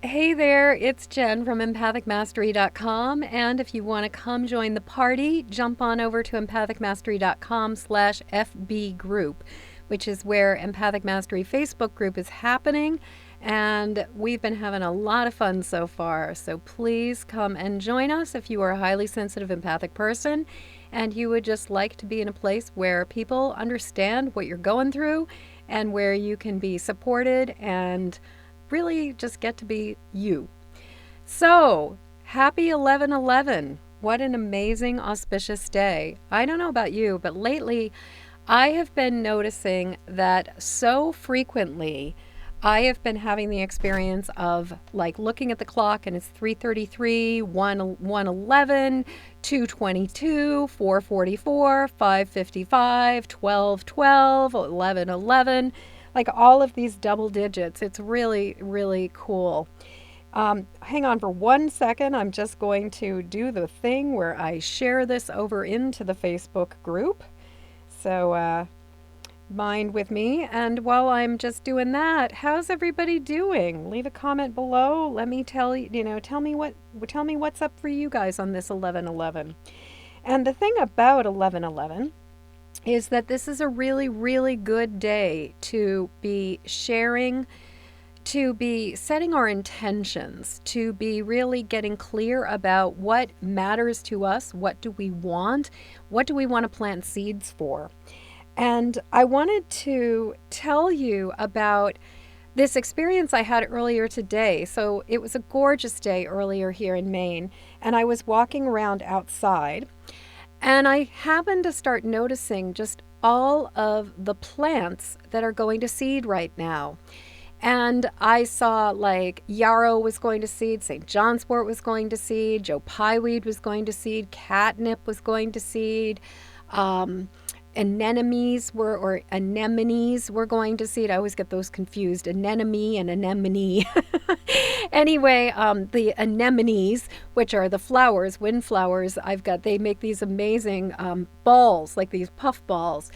Hey there, it's Jen from empathicmastery.com, and if you want to come join the party, jump on over to empathicmastery.com/FB group, which is where Empathic Mastery Facebook group is happening, and we've been having a lot of fun so far. So please come and join us if you are a highly sensitive empathic person and you would just like to be in a place where people understand what you're going through and where you can be supported and really just get to be you. So, happy 11/11. What an amazing, auspicious day. I don't know about you, but lately I have been noticing that so frequently I have been having the experience of like looking at the clock and it's 3:33, 1:11, 2:22, 4:44, 5:55, 12:12, 11:11, like all of these double digits. It's really, really cool. Hang on for 1 second. I'm just going to do the thing where I share this over into the Facebook group. So mind with me. And while I'm just doing that, how's everybody doing? Leave a comment below. Let me tell you, tell me what's up for you guys on this 11/11. And the thing about 11/11 is that this is a really, really good day to be sharing, to be setting our intentions, to be really getting clear about what matters to us, what do we want to plant seeds for. And I wanted to tell you about this experience I had earlier today. So it was a gorgeous day earlier here in Maine, and I was walking around outside. And I happened to start noticing just all of the plants that are going to seed right now. And I saw like yarrow was going to seed, St. John's wort was going to seed, Joe Pyeweed was going to seed, catnip was going to seed, anemones were going to seed. I always get those confused, anemone and anemone. Anyway, the anemones, which are the flowers, windflowers, they make these amazing balls, like these puff balls.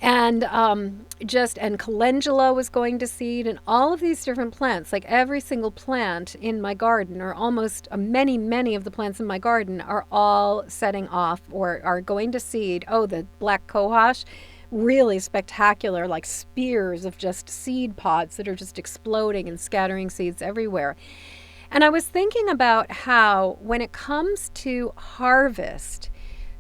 And and calendula was going to seed, and all of these different plants, like every single plant in my garden, or almost many of the plants in my garden, are all setting off or are going to seed. Oh, the black cohosh, really spectacular, like spears of just seed pods that are just exploding and scattering seeds everywhere. And I was thinking about how when it comes to harvest,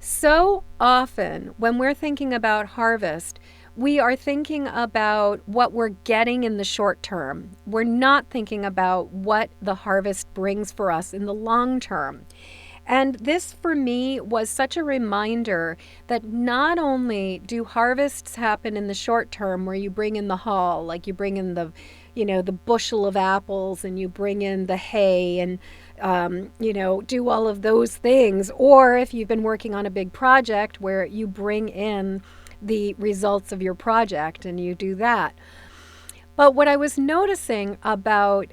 so often when we're thinking about harvest, we are thinking about what we're getting in the short term. We're not thinking about what the harvest brings for us in the long term. And this for me was such a reminder that not only do harvests happen in the short term where you bring in the haul, like you bring in the bushel of apples and you bring in the hay and, do all of those things. Or if you've been working on a big project where you bring in the results of your project and you do that. But what I was noticing about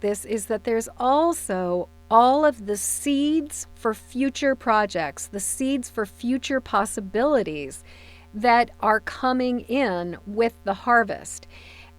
this is that there's also all of the seeds for future projects, the seeds for future possibilities that are coming in with the harvest.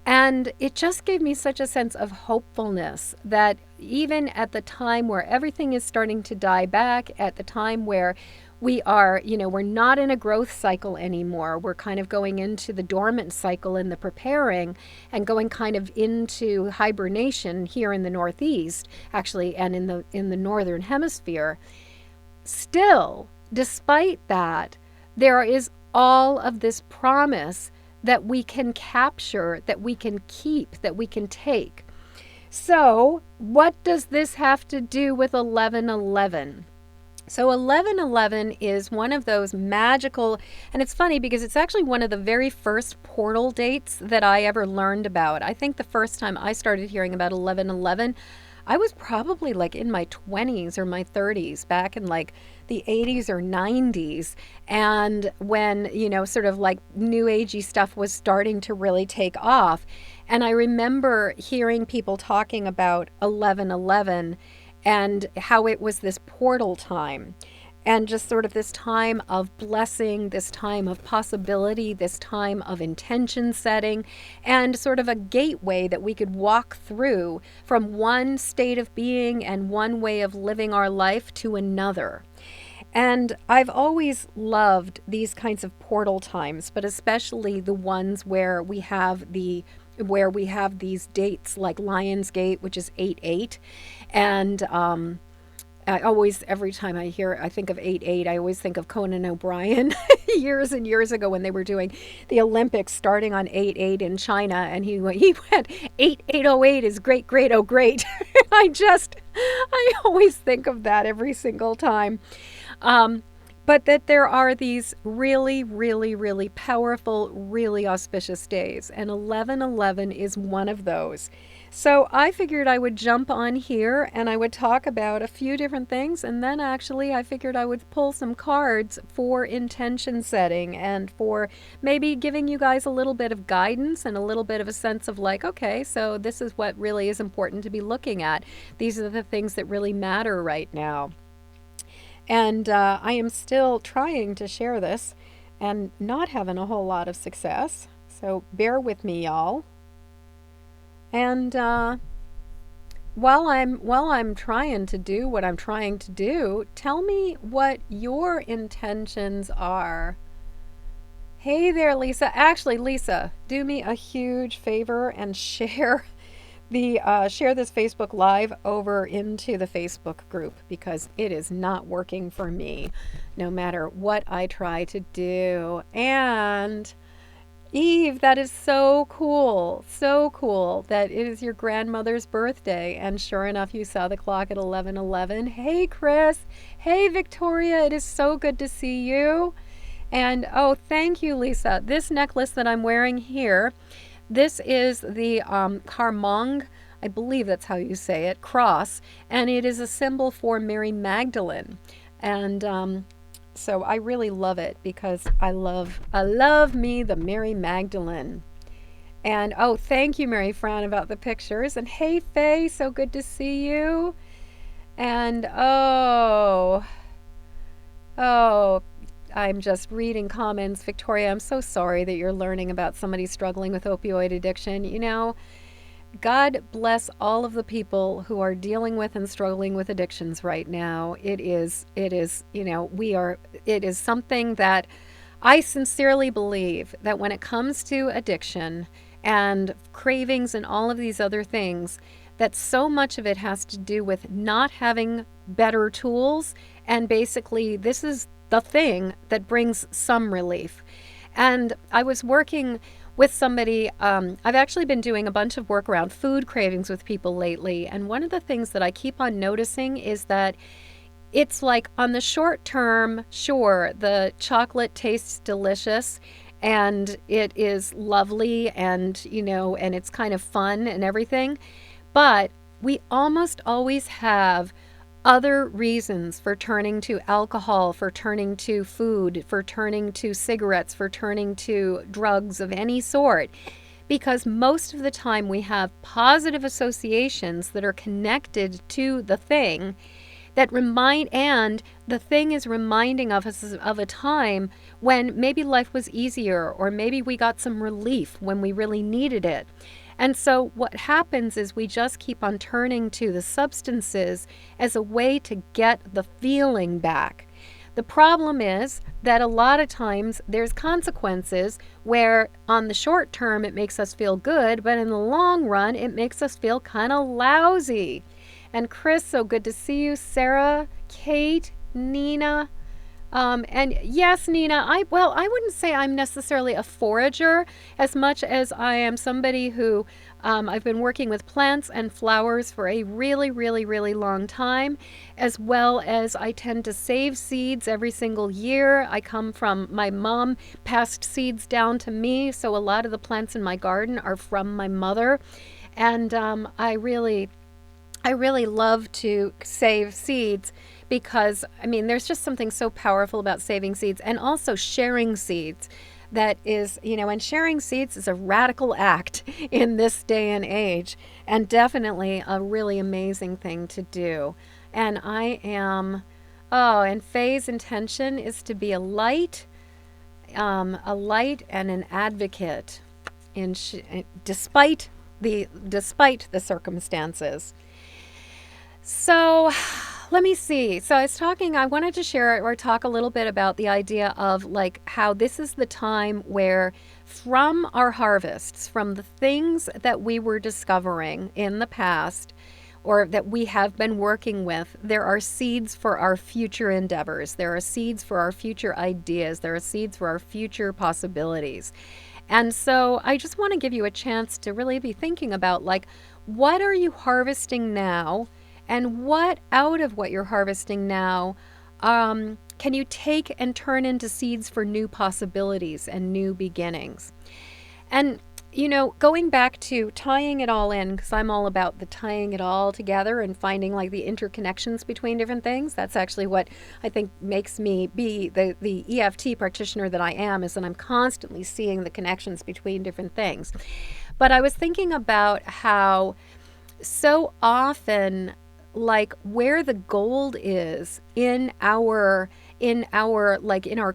And it just gave me such a sense of hopefulness that even at the time where everything is starting to die back, at the time where we are, we're not in a growth cycle anymore. We're kind of going into the dormant cycle and the preparing and going kind of into hibernation here in the Northeast, actually, and in the Northern Hemisphere. Still, despite that, there is all of this promise that we can capture, that we can keep, that we can take. So, what does this have to do with 11/11? So 11/11 is one of those magical, and it's funny because it's actually one of the very first portal dates that I ever learned about. I think the first time I started hearing about 11/11, I was probably like in my 20s or my 30s, back in like the 80s or 90s. And when, sort of like new agey stuff was starting to really take off. And I remember hearing people talking about 11/11 and how it was this portal time. and just sort of this time of blessing, this time of possibility, this time of intention setting, and sort of a gateway that we could walk through from one state of being and one way of living our life to another. And I've always loved these kinds of portal times, but especially the ones where we have these dates like Lionsgate, which is 8/8, and I always, every time I think of 8/8, I always think of Conan O'Brien years and years ago when they were doing the Olympics starting on 8/8 in China, and he went 8808 is great, great, oh great. I always think of that every single time. But that there are these really, really, really powerful, really auspicious days, and 11/11 is one of those. So I figured I would jump on here and I would talk about a few different things, and then actually I figured I would pull some cards for intention setting and for maybe giving you guys a little bit of guidance and a little bit of a sense of like, okay, so this is what really is important to be looking at. These are the things that really matter right now. And I am still trying to share this and not having a whole lot of success. So bear with me, y'all. And while I'm trying to do what I'm trying to do, tell me what your intentions are. Hey there, Lisa. Actually, Lisa, do me a huge favor and share this Facebook Live over into the Facebook group, because it is not working for me no matter what I try to do. And Eve, that is so cool that it is your grandmother's birthday, and sure enough you saw the clock at 11:11. Hey Chris, hey Victoria, it is so good to see you. And oh, thank you, Lisa. This necklace that I'm wearing here, this is the Karmong, I believe that's how you say it, cross, and it is a symbol for Mary Magdalene. And so I really love it because I love me the Mary Magdalene. And oh, thank you, Mary Fran, about the pictures. And hey, Faye, so good to see you. And oh, I'm just reading comments. Victoria, I'm so sorry that you're learning about somebody struggling with opioid addiction. You know, God bless all of the people who are dealing with and struggling with addictions right now. It is, it is something that I sincerely believe that when it comes to addiction and cravings and all of these other things, that so much of it has to do with not having better tools. And basically, this is the thing that brings some relief. And I was working with somebody, I've actually been doing a bunch of work around food cravings with people lately. And one of the things that I keep on noticing is that it's like on the short term, sure, the chocolate tastes delicious and it is lovely and, and it's kind of fun and everything. But we almost always have other reasons for turning to alcohol, for turning to food, for turning to cigarettes, for turning to drugs of any sort. Because most of the time we have positive associations that are connected to the thing that remind, and the thing is reminding of us of a time when maybe life was easier, or maybe we got some relief when we really needed it. And so what happens is we just keep on turning to the substances as a way to get the feeling back. The problem is that a lot of times there's consequences where on the short term it makes us feel good, but in the long run it makes us feel kind of lousy. And Chris, so good to see you. Sarah, Kate, Nina. And yes, Nina, I wouldn't say I'm necessarily a forager as much as I am somebody who I've been working with plants and flowers for a really, really, really long time, as well as I tend to save seeds every single year. I come from, my mom passed seeds down to me, so a lot of the plants in my garden are from my mother. And I really love to save seeds because, there's just something so powerful about saving seeds and also sharing seeds. That is, and sharing seeds is a radical act in this day and age, and definitely a really amazing thing to do. And I am Oh, and Faye's intention is to be a light and an advocate in despite the circumstances. So let me see. So I wanted to share or talk a little bit about the idea of like how this is the time where from our harvests, from the things that we were discovering in the past or that we have been working with, there are seeds for our future endeavors. There are seeds for our future ideas. There are seeds for our future possibilities. And so I just want to give you a chance to really be thinking about like, what are you harvesting now? And what out of what you're harvesting now can you take and turn into seeds for new possibilities and new beginnings? And, going back to tying it all in, because I'm all about the tying it all together and finding like the interconnections between different things. That's actually what I think makes me be the EFT practitioner that I am, is that I'm constantly seeing the connections between different things. But I was thinking about how so often like where the gold is in our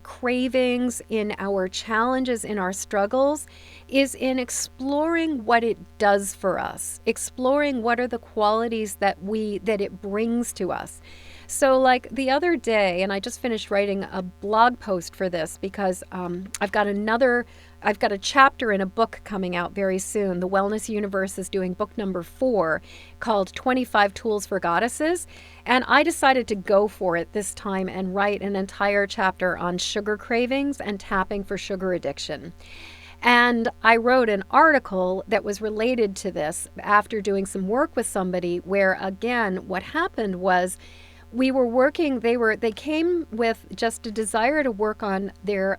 cravings, in our challenges, in our struggles, is in exploring what it does for us, exploring what are the qualities that it brings to us. So like the other day, and I just finished writing a blog post for this because I've got a chapter in a book coming out very soon. The Wellness Universe is doing book number 4 called 25 Tools for Goddesses. And I decided to go for it this time and write an entire chapter on sugar cravings and tapping for sugar addiction. And I wrote an article that was related to this after doing some work with somebody where, again, what happened was we were working, they came with just a desire to work on their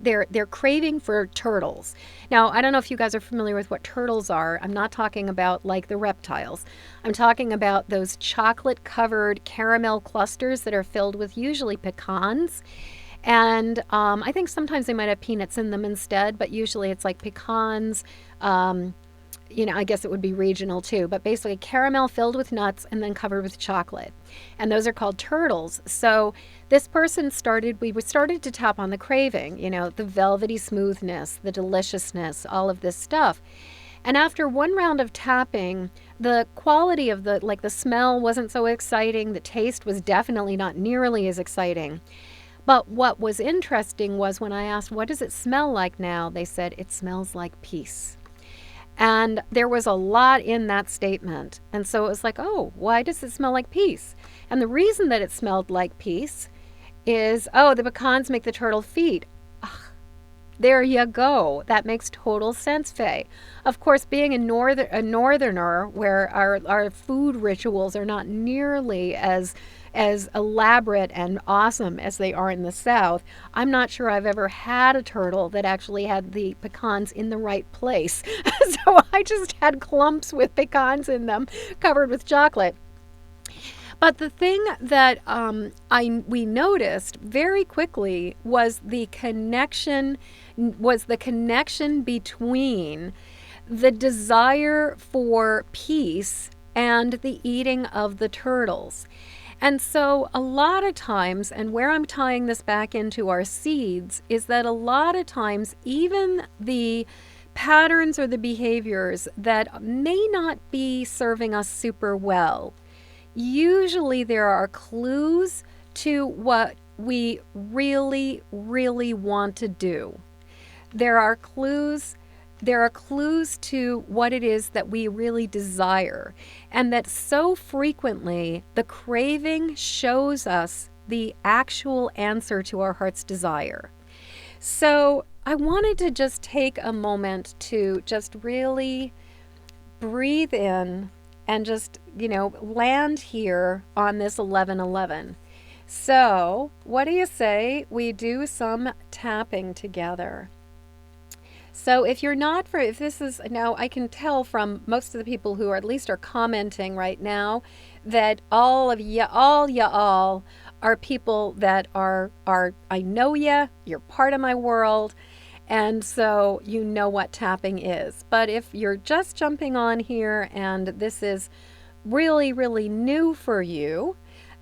their craving for turtles. Now, I don't know if you guys are familiar with what turtles are. I'm not talking about like the reptiles. I'm talking about those chocolate covered caramel clusters that are filled with usually pecans. And I think sometimes they might have peanuts in them instead, but usually it's like pecans. I guess it would be regional too, but basically caramel filled with nuts and then covered with chocolate. And those are called turtles. So this person we started to tap on the craving, the velvety smoothness, the deliciousness, all of this stuff. And after one round of tapping, the quality of the smell wasn't so exciting. The taste was definitely not nearly as exciting. But what was interesting was when I asked, what does it smell like now? They said, it smells like peace. And there was a lot in that statement. And so it was like, oh, why does it smell like peace? And the reason that it smelled like peace is, the pecans make the turtle feed. Ugh, there you go. That makes total sense, Faye. Of course, being a northerner where our food rituals are not nearly as elaborate and awesome as they are in the South, I'm not sure I've ever had a turtle that actually had the pecans in the right place. So I just had clumps with pecans in them covered with chocolate. But the thing that we noticed very quickly was the connection between the desire for peace and the eating of the turtles. And so a lot of times, and where I'm tying this back into our seeds, is that a lot of times even the patterns or the behaviors that may not be serving us super well, usually there are clues to what we really, really want to do. There are clues to what it is that we really desire, and that so frequently the craving shows us the actual answer to our heart's desire. So I wanted to just take a moment to just really breathe in and just, land here on this 11/11. So what do you say we do some tapping together? So if this is, now I can tell from most of the people who at least are commenting right now that all are people that are I know you're part of my world, and so you know what tapping is. But if you're just jumping on here and this is really, really new for you,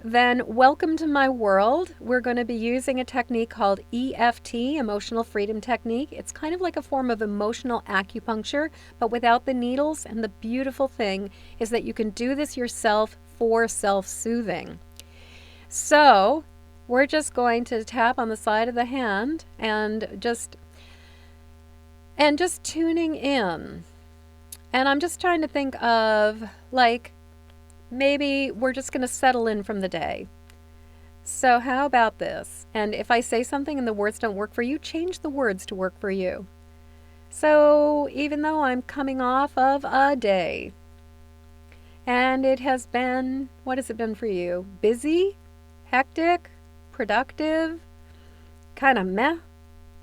Then welcome to my world. We're going to be using a technique called EFT, Emotional Freedom Technique. It's kind of like a form of emotional acupuncture, but without the needles. And the beautiful thing is that you can do this yourself for self-soothing. So we're just going to tap on the side of the hand and just tuning in. And I'm just trying to think of, like, maybe we're just going to settle in from the day. So how about this? And if I say something and the words don't work for you, change the words to work for you. So even though I'm coming off of a day, and it has been, what has it been for you? Busy? Hectic? Productive? Kind of meh?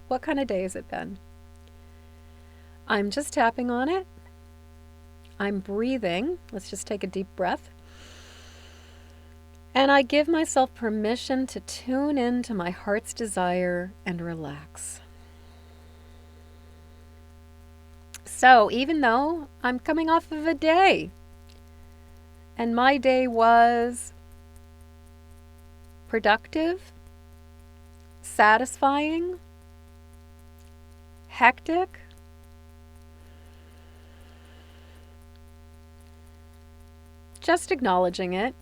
What kind of day has it been? I'm just tapping on it. I'm breathing. Let's just take a deep breath. And I give myself permission to tune into my heart's desire and relax. So even though I'm coming off of a day, and my day was productive, satisfying, hectic, just acknowledging it.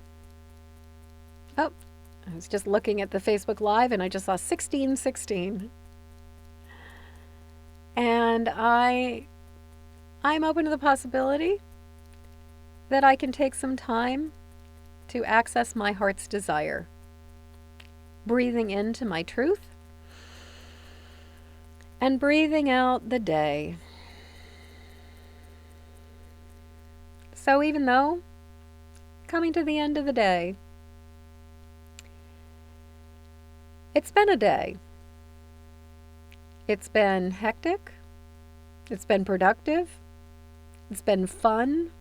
Oh, I was just looking at the Facebook Live and I just saw 1616. And I'm open to the possibility that I can take some time to access my heart's desire. Breathing into my truth and breathing out the day. So even though coming to the end of the day, it's been a day. It's been hectic. It's been productive. It's been fun.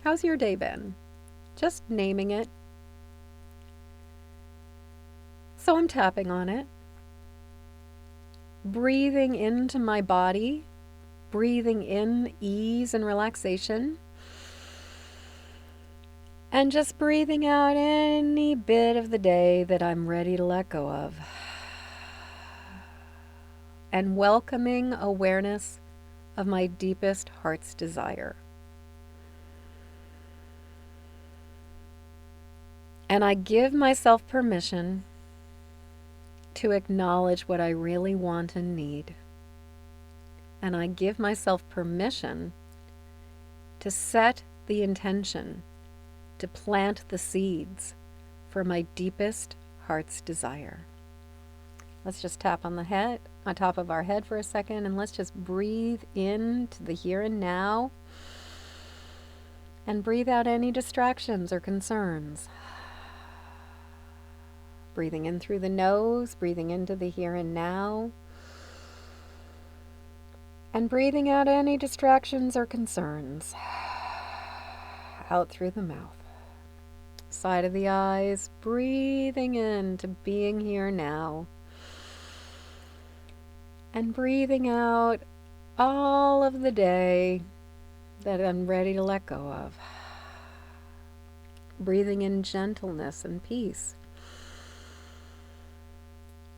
How's your day been? Just naming it. So I'm tapping on it. Breathing into my body. Breathing in ease and relaxation. And just breathing out any bit of the day that I'm ready to let go of. And welcoming awareness of my deepest heart's desire. And I give myself permission to acknowledge what I really want and need. And I give myself permission to set the intention, to plant the seeds for my deepest heart's desire. Let's just tap on the head, on top of our head for a second, and let's just breathe into the here and now and breathe out any distractions or concerns. Breathing in through the nose, breathing into the here and now, and breathing out any distractions or concerns out through the mouth. Side of the eyes, breathing into being here now. And breathing out all of the day that I'm ready to let go of. Breathing in gentleness and peace.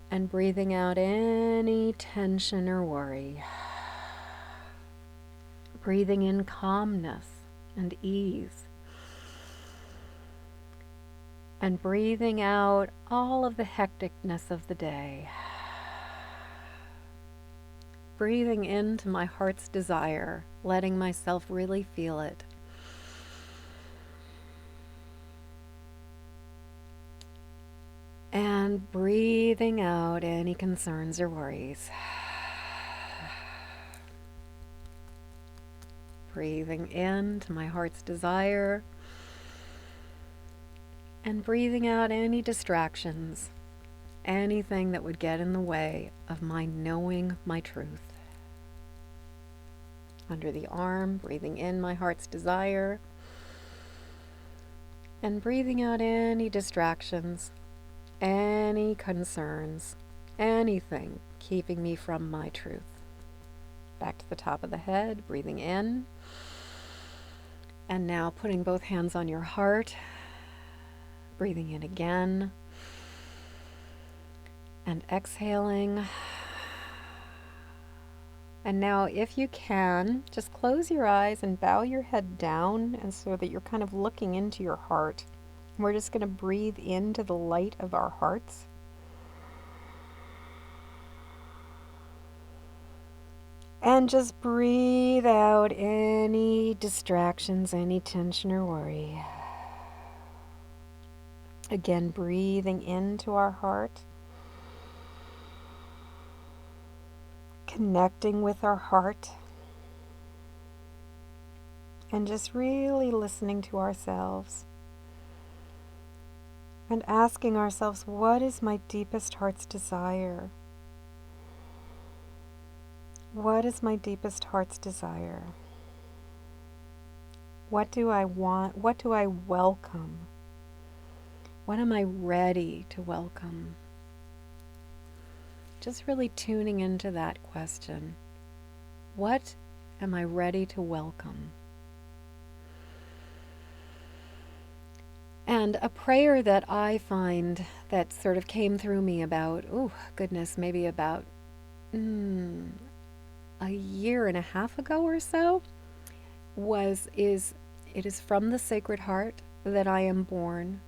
And breathing out any tension or worry. Breathing in calmness and ease. And breathing out all of the hecticness of the day. Breathing into my heart's desire, letting myself really feel it. And breathing out any concerns or worries. Breathing into my heart's desire. And breathing out any distractions, anything that would get in the way of my knowing my truth. Under the arm, breathing in my heart's desire. And breathing out any distractions, any concerns, anything keeping me from my truth. Back to the top of the head, breathing in. And now putting both hands on your heart. breathing in again and exhaling. And now, if you can, just close your eyes and bow your head down, and so that you're kind of looking into your heart. We're just going to breathe into the light of our hearts. And just breathe out any distractions, any tension or worry. Again, breathing into our heart. Connecting with our heart. And just really listening to ourselves. And asking ourselves, what is my deepest heart's desire? What is my deepest heart's desire? What do I want? What do I welcome? What am I ready to welcome? Just really tuning into that question. What am I ready to welcome? And a prayer that I find that sort of came through me about, oh goodness, maybe about a year and a half ago or so, it is from the Sacred Heart that I am born.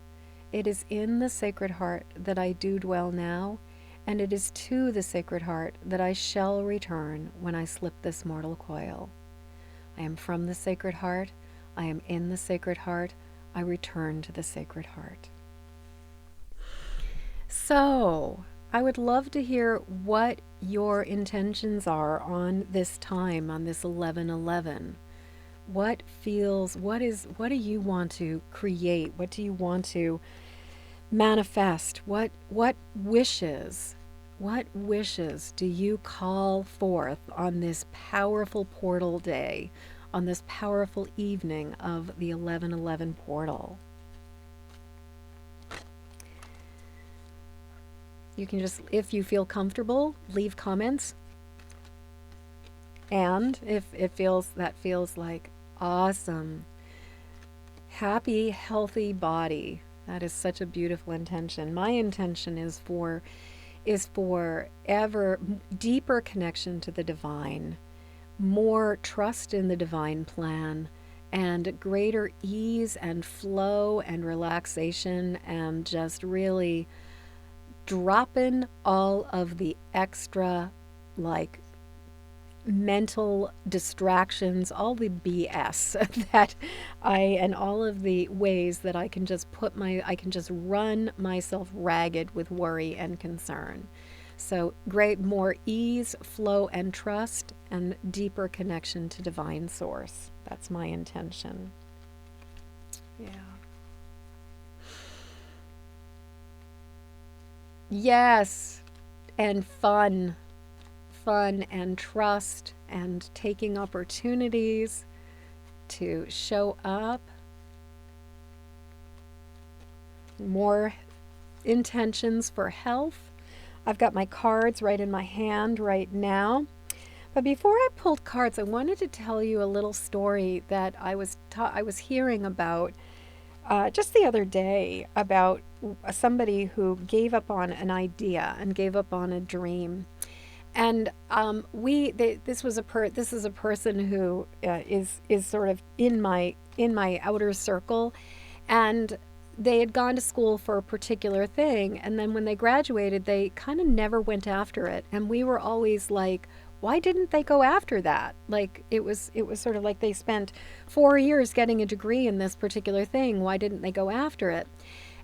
It is in the Sacred Heart that I do dwell now, and it is to the Sacred Heart that I shall return when I slip this mortal coil. I am from the Sacred Heart. I am in the Sacred Heart. I return to the Sacred Heart. So, I would love to hear what your intentions are on this time, on this 11/11. What do you want to create? What do you want to manifest? What wishes do you call forth on this powerful portal day, on this powerful evening of the 11/11 portal? You can just, if you feel comfortable, leave comments. And if that feels like awesome, happy, healthy body. That is such a beautiful intention. My intention is for ever deeper connection to the divine, more trust in the divine plan, and greater ease and flow and relaxation, and just really dropping all of the extra, like, mental distractions, all the BS and all of the ways that I can just run myself ragged with worry and concern. So great, more ease, flow, and trust, and deeper connection to divine source. That's my intention. Yeah. Yes, and fun and trust and taking opportunities to show up. More intentions for health. I've got my cards right in my hand right now. But before I pulled cards, I wanted to tell you a little story that I was hearing about just the other day, about somebody who gave up on an idea and gave up on a dream. And this is a person who is sort of in my outer circle, and they had gone to school for a particular thing, and then when they graduated, they kind of never went after it. And we were always like, why didn't they go after that? Like, it was sort of like they spent 4 years getting a degree in this particular thing. Why didn't they go after it?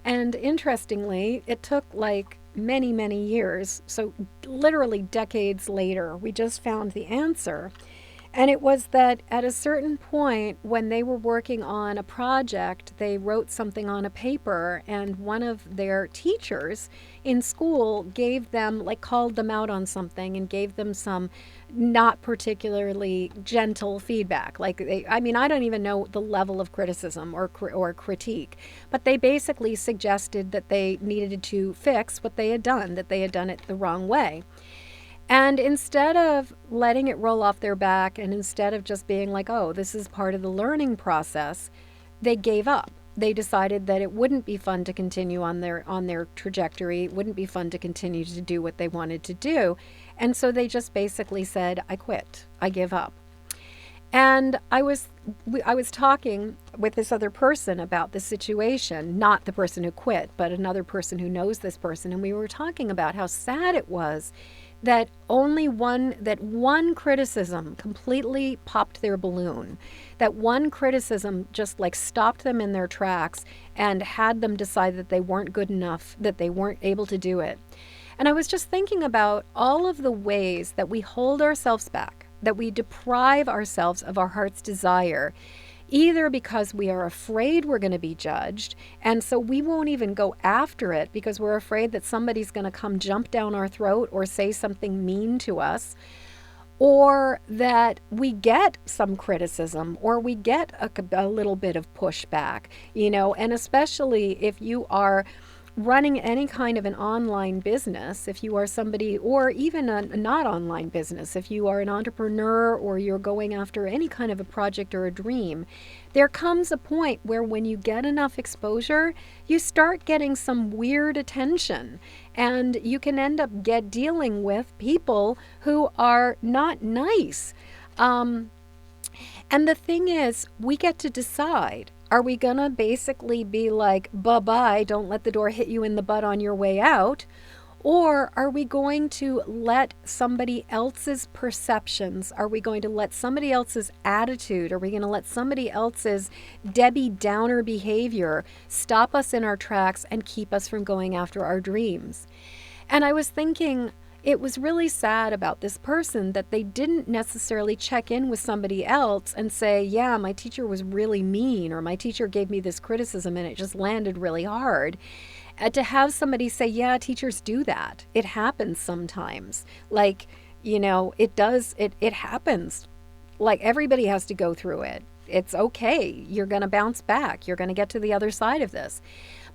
And interestingly, it took like many, many years, so literally decades later, we just found the answer. And it was that at a certain point, when they were working on a project, they wrote something on a paper, and one of their teachers in school gave them, like, called them out on something and gave them some not particularly gentle feedback. Like, I don't even know the level of criticism or critique, but they basically suggested that they needed to fix what they had done, that they had done it the wrong way. And instead of letting it roll off their back, and instead of just being like, oh, this is part of the learning process, they gave up. they decided that it wouldn't be fun to continue on their trajectory. It wouldn't be fun to continue to do what they wanted to do. And so they just basically said, I quit. I give up. And I was talking with this other person about the situation, not the person who quit, but another person who knows this person. And we were talking about how sad it was that one criticism completely popped their balloon, that one criticism just like stopped them in their tracks and had them decide that they weren't good enough, that they weren't able to do it. And I was just thinking about all of the ways that we hold ourselves back, that we deprive ourselves of our heart's desire, either because we are afraid we're going to be judged, and so we won't even go after it because we're afraid that somebody's going to come jump down our throat or say something mean to us, or that we get some criticism or we get a little bit of pushback, and especially if you are running any kind of an online business, if you are somebody, or even a not online business, if you are an entrepreneur or you're going after any kind of a project or a dream, there comes a point where when you get enough exposure, you start getting some weird attention, and you can end up dealing with people who are not nice. And the thing is, we get to decide. Are we going to basically be like, bye-bye, don't let the door hit you in the butt on your way out? Or are we going to let somebody else's perceptions, are we going to let somebody else's attitude, are we going to let somebody else's Debbie Downer behavior stop us in our tracks and keep us from going after our dreams? And I was thinking, it was really sad about this person that they didn't necessarily check in with somebody else and say, yeah, my teacher was really mean, or my teacher gave me this criticism and it just landed really hard. To have somebody say, yeah, teachers do that. It happens sometimes. Like, it happens. Like, everybody has to go through it. It's okay. You're going to bounce back. You're going to get to the other side of this.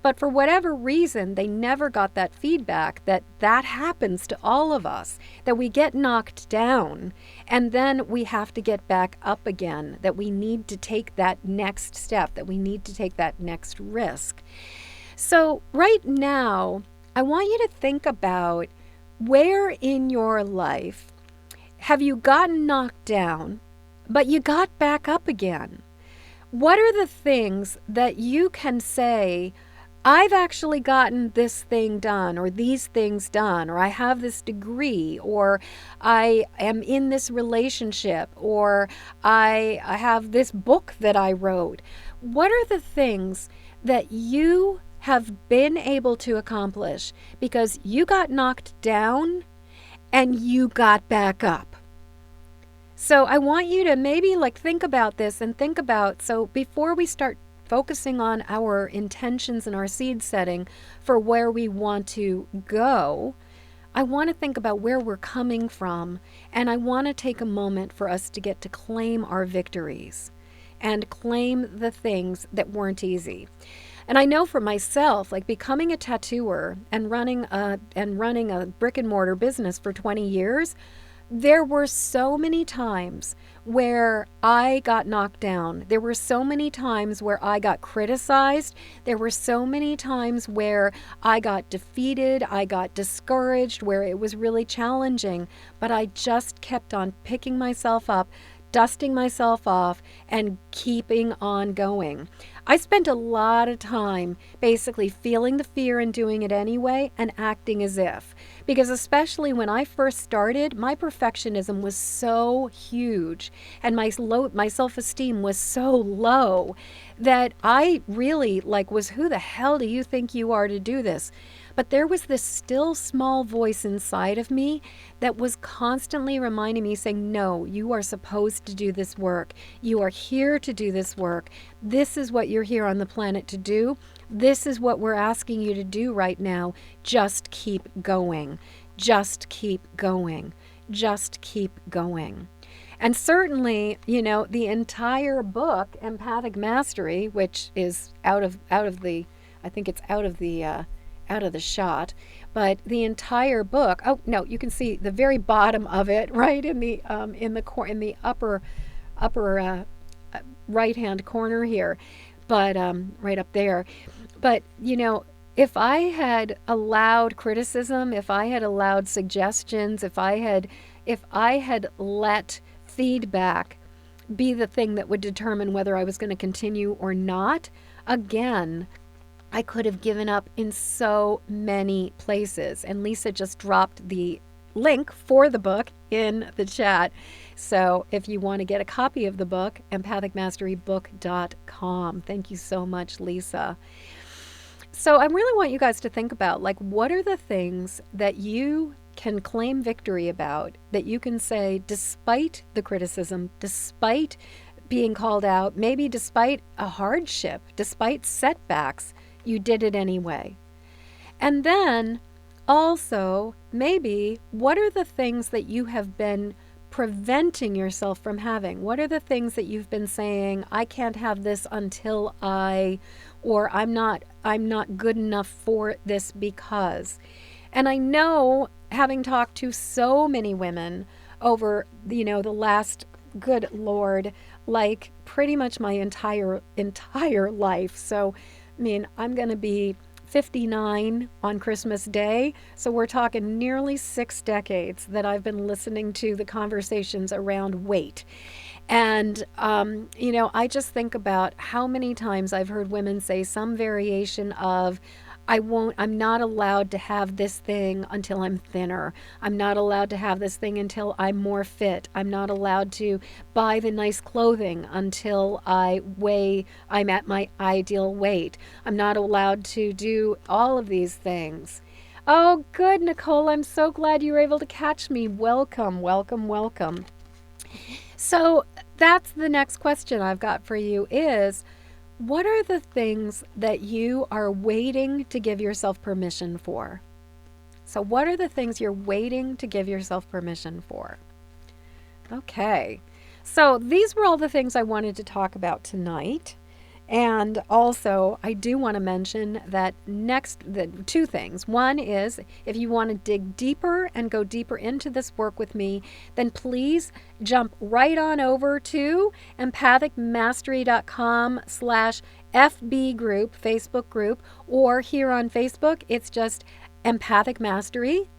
But for whatever reason, they never got that feedback that happens to all of us, that we get knocked down and then we have to get back up again, that we need to take that next step, that we need to take that next risk. So right now, I want you to think about where in your life have you gotten knocked down, but you got back up again? What are the things that you can say, I've actually gotten this thing done, or these things done, or I have this degree, or I am in this relationship, or I have this book that I wrote? What are the things that you have been able to accomplish because you got knocked down and you got back up? So I want you to maybe think about this and think about, so before we start focusing on our intentions and our seed setting for where we want to go, I want to think about where we're coming from, and I want to take a moment for us to get to claim our victories and claim the things that weren't easy. And I know for myself, becoming a tattooer and running a brick and mortar business for 20 years, there were so many times where I got knocked down. There were so many times where I got criticized. There were so many times where I got defeated, I got discouraged, where it was really challenging. But I just kept on picking myself up, dusting myself off, and keeping on going. I spent a lot of time basically feeling the fear and doing it anyway and acting as if. Because especially when I first started, my perfectionism was so huge and my self-esteem was so low that I really was, who the hell do you think you are to do this? But there was this still small voice inside of me that was constantly reminding me, saying, no, you are supposed to do this work. You are here to do this work. This is what you're here on the planet to do. This is what we're asking you to do right now. Just keep going. Just keep going. Just keep going. And certainly, the entire book, Empathic Mastery, which is out of the shot, but the entire book, oh no, you can see the very bottom of it right in the upper right hand corner here. but right up there. But, if I had allowed criticism, if I had allowed suggestions, if I had let feedback be the thing that would determine whether I was going to continue or not, again, I could have given up in so many places. And Lisa just dropped the link for the book in the chat. So if you want to get a copy of the book, empathicmasterybook.com. Thank you so much, Lisa. So I really want you guys to think about, like, what are the things that you can claim victory about, that you can say, despite the criticism, despite being called out, maybe despite a hardship, despite setbacks, you did it anyway. And then also, maybe, what are the things that you have been preventing yourself from having? What are the things that you've been saying, I can't have this until or I'm not good enough for this because. And I know, having talked to so many women over, the last, good Lord, like pretty much my entire life. So, I mean, I'm going to be 59 on Christmas Day. So we're talking nearly 6 decades that I've been listening to the conversations around weight. And, I just think about how many times I've heard women say some variation of, I'm not allowed to have this thing until I'm thinner. I'm not allowed to have this thing until I'm more fit. I'm not allowed to buy the nice clothing until I'm at my ideal weight. I'm not allowed to do all of these things. Oh, good, Nicole. I'm so glad you were able to catch me. Welcome, welcome, welcome. So that's the next question I've got for you is, what are the things that you are waiting to give yourself permission for? So what are the things you're waiting to give yourself permission for? Okay. So these were all the things I wanted to talk about tonight. And also, I do want to mention that the 2 things. One is, if you want to dig deeper and go deeper into this work with me, then please jump right on over to empathicmastery.com/FB group, Facebook group, or here on Facebook, it's just Empathic Mastery.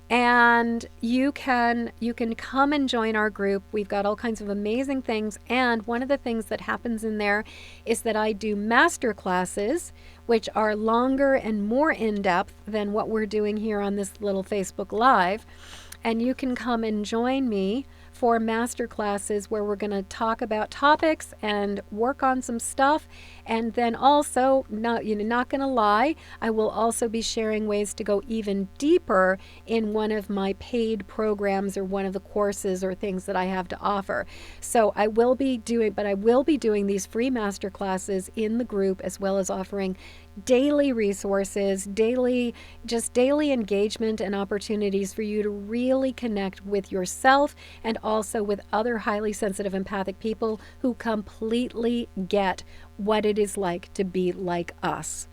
And you can come and join our group. We've got all kinds of amazing things. And one of the things that happens in there is that I do master classes, which are longer and more in-depth than what we're doing here on this little Facebook Live. And you can come and join me for master classes where we're going to talk about topics and work on some stuff. And then also, not going to lie, I will also be sharing ways to go even deeper in one of my paid programs or one of the courses or things that I have to offer. So I will be doing these free master classes in the group, as well as offering daily resources, daily engagement and opportunities for you to really connect with yourself and also with other highly sensitive empathic people who completely get what it is like to be like us.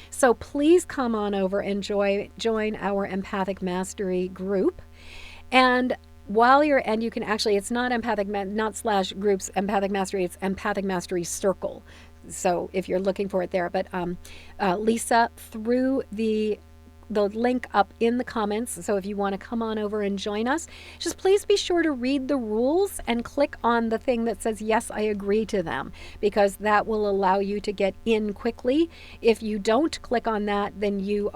So please come on over and join our Empathic Mastery group. And you can actually, it's not /groups Empathic Mastery, it's Empathic Mastery Circle. So if you're looking for it there, but Lisa threw the link up in the comments. So if you want to come on over and join us, just please be sure to read the rules and click on the thing that says, yes, I agree to them, because that will allow you to get in quickly. If you don't click on that, then you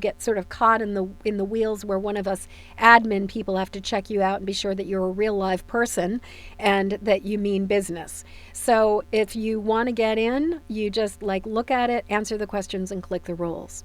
get sort of caught in the wheels where one of us admin people have to check you out and be sure that you're a real live person and that you mean business. So if you want to get in, you just look at it, answer the questions, and click the rules.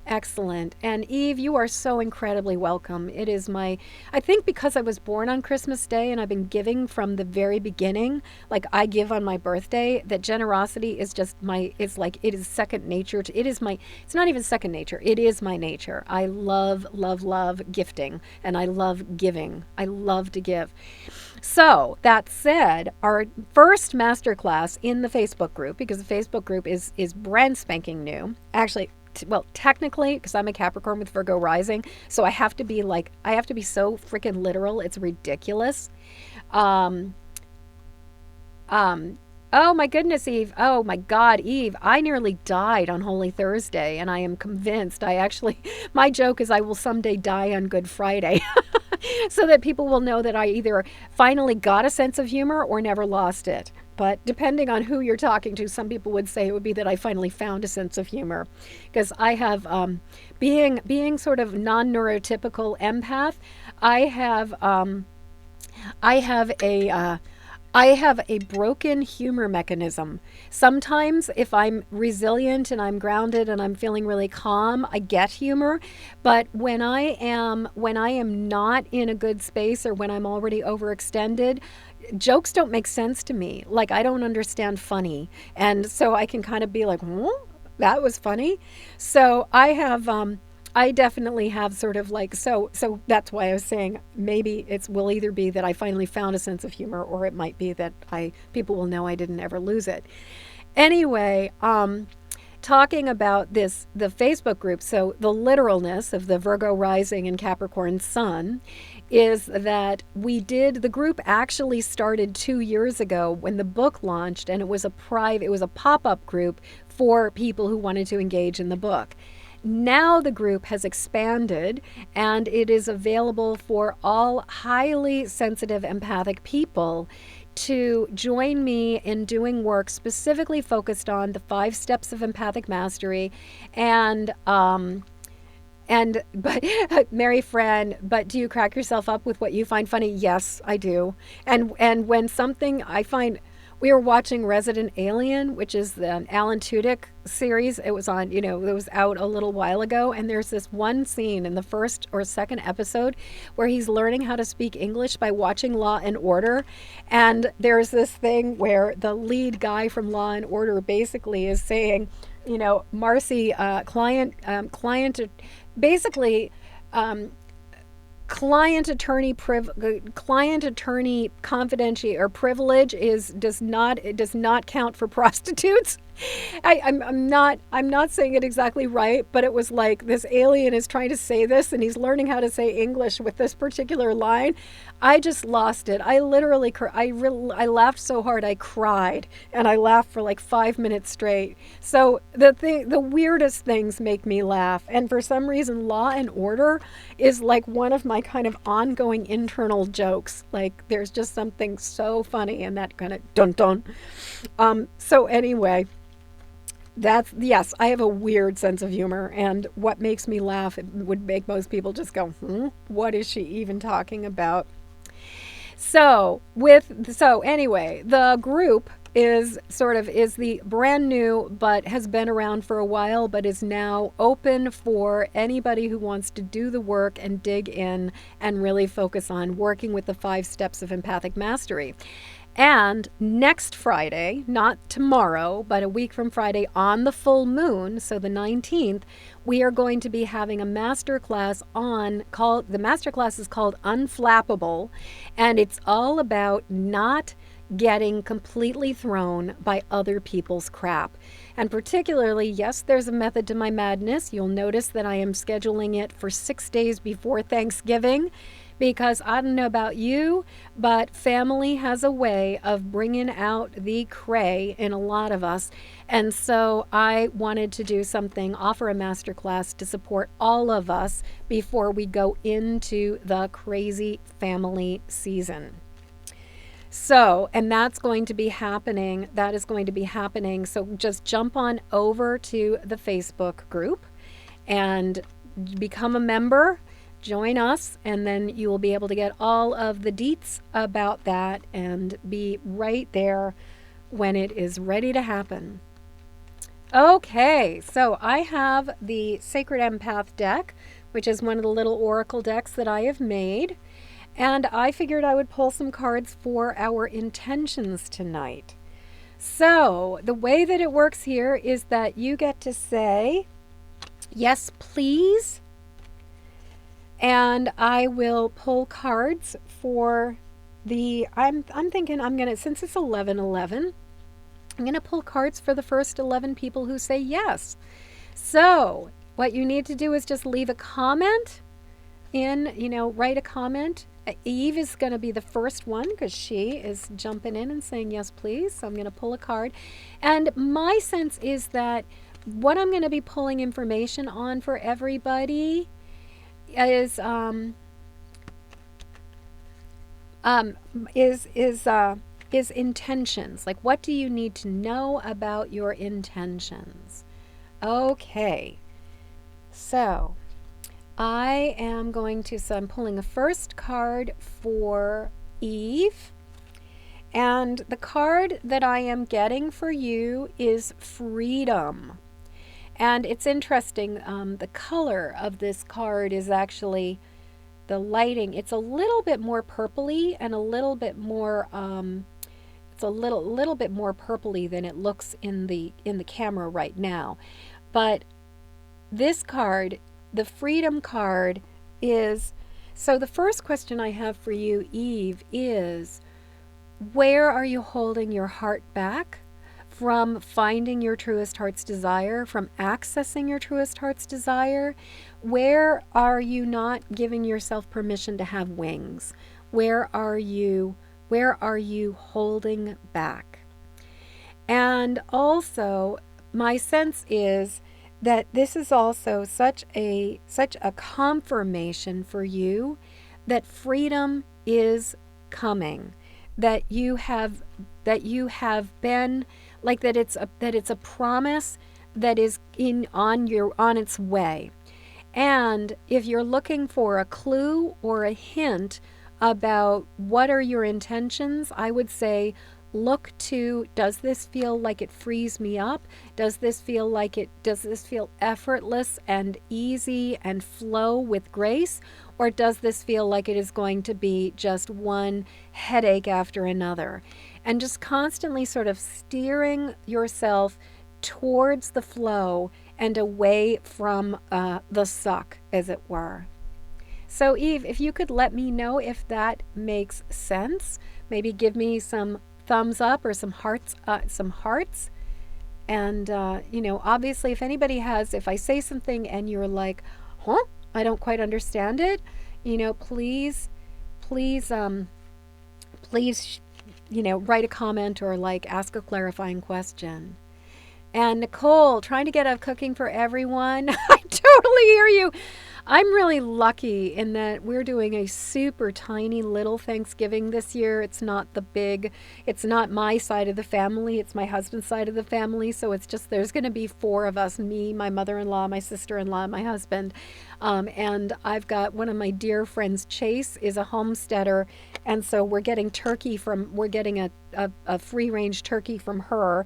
Excellent. And Eve, you are so incredibly welcome. It is I think because I was born on Christmas Day and I've been giving from the very beginning, like I give on my birthday, that generosity is just it is second nature. It's not even second nature. It is my nature. I love, love, love gifting, and I love giving. I love to give. So that said, our first masterclass in the Facebook group, because the Facebook group is brand spanking new, actually, well, technically, because I'm a Capricorn with Virgo rising, so I have to be so freaking literal. It's ridiculous. Oh my goodness, Eve. Oh my God, Eve. I nearly died on Holy Thursday, and I am convinced my joke is I will someday die on Good Friday. So that people will know that I either finally got a sense of humor or never lost it. But depending on who you're talking to, some people would say it would be that I finally found a sense of humor. Because I have, being sort of non-neurotypical empath, I have, I have a, I have a broken humor mechanism. Sometimes if I'm resilient and I'm grounded and I'm feeling really calm, I get humor. But when I am not in a good space, or when I'm already overextended, jokes don't make sense to me. Like, I don't understand funny. And so I can kind of be like, that was funny. So I definitely have sort of like, so that's why I was saying maybe it will either be that I finally found a sense of humor, or it might be that people will know I didn't ever lose it. Anyway, talking about the Facebook group, so the literalness of the Virgo rising and Capricorn sun is that the group actually started 2 years ago when the book launched, and it was a pop-up group for people who wanted to engage in the book. Now the group has expanded, and it is available for all highly sensitive empathic people to join me in doing work specifically focused on the 5 steps of empathic mastery. But Mary Fran, but do you crack yourself up with what you find funny? Yes, I do. And when something I find, we were watching Resident Alien, which is the Alan Tudyk series. It was on, it was out a little while ago. And there's this one scene in the first or second episode where he's learning how to speak English by watching Law and Order. And there's this thing where the lead guy from Law and Order basically is saying, Marcy, client attorney confidentiality or privilege does not count for prostitutes. I'm not saying it exactly right, but it was like this alien is trying to say this, and he's learning how to say English with this particular line. I just lost it. I literally I laughed so hard I cried, and I laughed for like 5 minutes straight. So the weirdest things make me laugh, and for some reason Law and Order is like one of my kind of ongoing internal jokes. Like, there's just something so funny in that kind of dun dun. So anyway, yes, I have a weird sense of humor, and what makes me laugh, it would make most people just go, what is she even talking about? So anyway, the group is the brand new, but has been around for a while, but is now open for anybody who wants to do the work and dig in and really focus on working with the 5 steps of empathic mastery. And next Friday, not tomorrow, but a week from Friday on the full moon, so the 19th, we are going to be having a masterclass the masterclass is called Unflappable, and it's all about not getting completely thrown by other people's crap. And particularly, yes, there's a method to my madness. You'll notice that I am scheduling it for 6 days before Thanksgiving, because I don't know about you, but family has a way of bringing out the cray in a lot of us. And so I wanted to offer a masterclass to support all of us before we go into the crazy family season. So, and that's going to be happening. That is going to be happening. So just jump on over to the Facebook group and become a member. Join us, and then you will be able to get all of the deets about that and be right there when it is ready to happen. Okay, so I have the Sacred Empath deck, which is one of the little oracle decks that I have made, and I figured I would pull some cards for our intentions tonight. So the way that it works here is that you get to say, yes, please. And I will pull cards for I'm thinking since it's 11/11, I'm going to pull cards for the first 11 people who say yes. So what you need to do is just leave a comment write a comment Eve is going to be the first one because she is jumping in and saying yes, please. So I'm going to pull a card. And my sense is that what I'm going to be pulling information on for everybody is um, is is uh, is intentions. Like, what do you need to know about your intentions? Okay, so so I'm pulling a first card for Eve. And the card that I am getting for you is freedom. And it's interesting, the color of this card is actually the lighting. It's a little bit more purpley and a little bit more it's a little bit more purpley than it looks in the camera right now. But this card, the freedom card, is so the first question I have for you, Eve, is where are you holding your heart back from finding your truest heart's desire, from accessing your truest heart's desire? Where are you not giving yourself permission to have wings? Where are you holding back? And also, my sense is that this is also such a confirmation for you that freedom is coming, that you have been like that it's a promise that is on its way. And if you're looking for a clue or a hint about what are your intentions, I would say look to, does this feel like it frees me up? Does this feel effortless and easy and flow with grace? Or does this feel like it is going to be just one headache after another? And just constantly sort of steering yourself towards the flow and away from the suck, as it were. So Eve, if you could let me know if that makes sense, maybe give me some thumbs up or some hearts. And, obviously if anybody if I say something and you're like, huh, I don't quite understand it, please, write a comment or ask a clarifying question. And Nicole, trying to get out cooking for everyone. I totally hear you. I'm really lucky in that we're doing a super tiny little Thanksgiving this year. It's not my side of the family. It's my husband's side of the family. So there's going to be 4 of us, me, my mother-in-law, my sister-in-law, my husband. And I've got one of my dear friends, Chase, is a homesteader. And so we're getting a free-range turkey from her.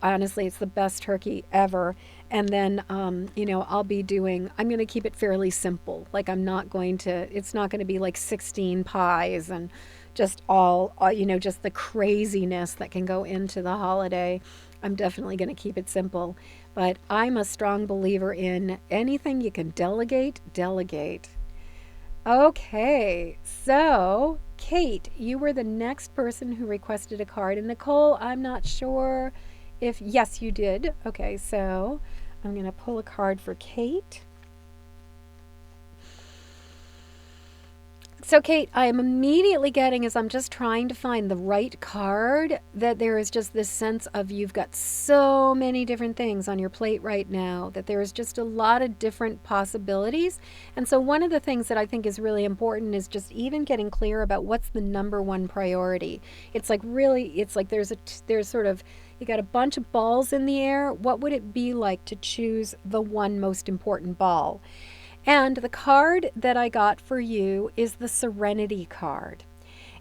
Honestly, it's the best turkey ever. And then, I'm going to keep it fairly simple. It's not going to be like 16 pies and just just the craziness that can go into the holiday. I'm definitely going to keep it simple. But I'm a strong believer in anything you can delegate. Okay, so Kate, you were the next person who requested a card. And Nicole, I'm not sure yes, you did. Okay, so I'm going to pull a card for Kate. So Kate, I am immediately getting, as I'm just trying to find the right card, that there is just this sense of you've got so many different things on your plate right now, that there is just a lot of different possibilities. And so one of the things that I think is really important is just even getting clear about what's the number one priority. It's like there's sort of, you got a bunch of balls in the air. What would it be like to choose the one most important ball? And the card that I got for you is the Serenity card.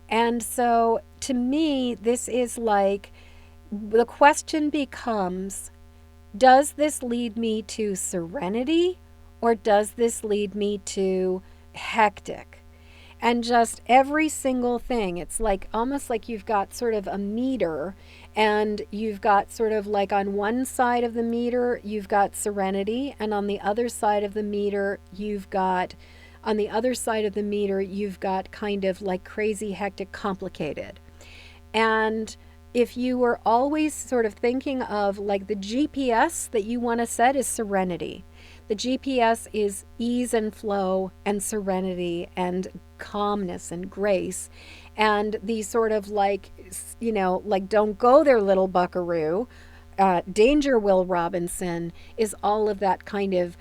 And so to me, this is like, the question becomes, does this lead me to serenity or does this lead me to hectic? And just every single thing, it's like almost like you've got sort of a meter, and you've got sort of like on one side of the meter, you've got serenity, and on the other side of the meter, you've got kind of like crazy, hectic, complicated. And if you were always sort of thinking of like the GPS that you want to set is serenity. The GPS is ease and flow and serenity and calmness and grace. And the sort of like, like don't go there, little buckaroo. Danger, Will Robinson, is all of that kind of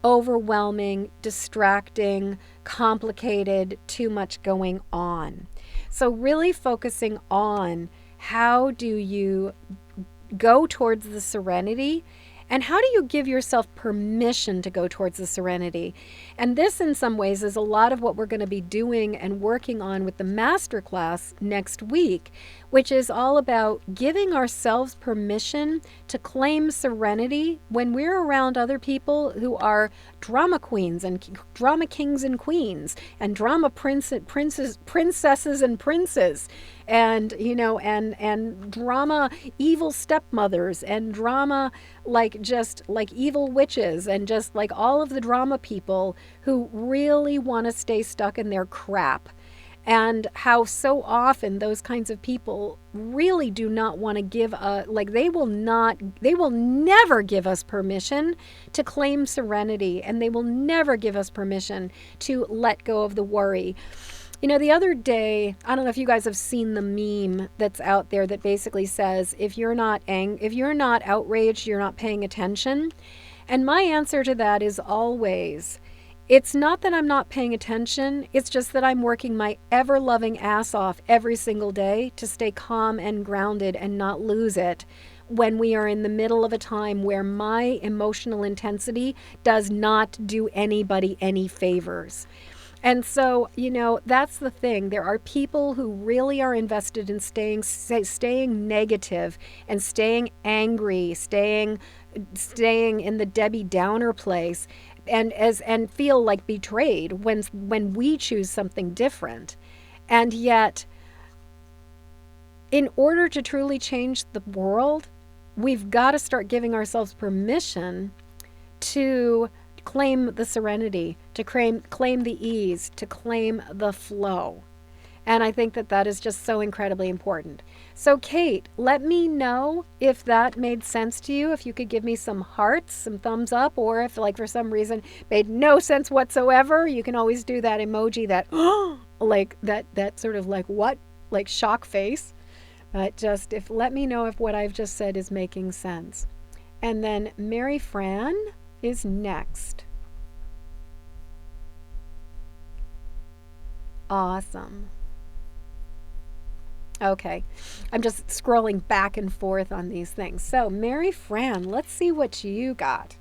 overwhelming, distracting, complicated, too much going on. So really focusing on how do you go towards the serenity, and how do you give yourself permission to go towards the serenity? And this, in some ways, is a lot of what we're going to be doing and working on with the masterclass next week, which is all about giving ourselves permission to claim serenity when we're around other people who are drama queens and drama kings and queens and drama princesses and princes, and and drama evil stepmothers, and drama just like evil witches, and just like all of the drama people who really want to stay stuck in their crap. And how so often those kinds of people really do not want to give they will never give us permission to claim serenity, and they will never give us permission to let go of the worry. The other day, I don't know if you guys have seen the meme that's out there that basically says, if you're not outraged, you're not paying attention. And my answer to that is always, it's not that I'm not paying attention, it's just that I'm working my ever-loving ass off every single day to stay calm and grounded and not lose it when we are in the middle of a time where my emotional intensity does not do anybody any favors. And so, that's the thing. There are people who really are invested in staying negative and staying angry, staying in the Debbie Downer place, and feel like betrayed when we choose something different. And yet, in order to truly change the world, we've got to start giving ourselves permission to claim the serenity, to claim the ease, to claim the flow. And I think that is just so incredibly important. So Kate, let me know if that made sense to you, if you could give me some hearts, some thumbs up, or if for some reason made no sense whatsoever, you can always do that emoji that that sort of what? Like shock face. But just let me know if what I've just said is making sense. And then Mary Fran is next. Awesome. Okay, I'm just scrolling back and forth on these things. So Mary Fran, let's see what you got.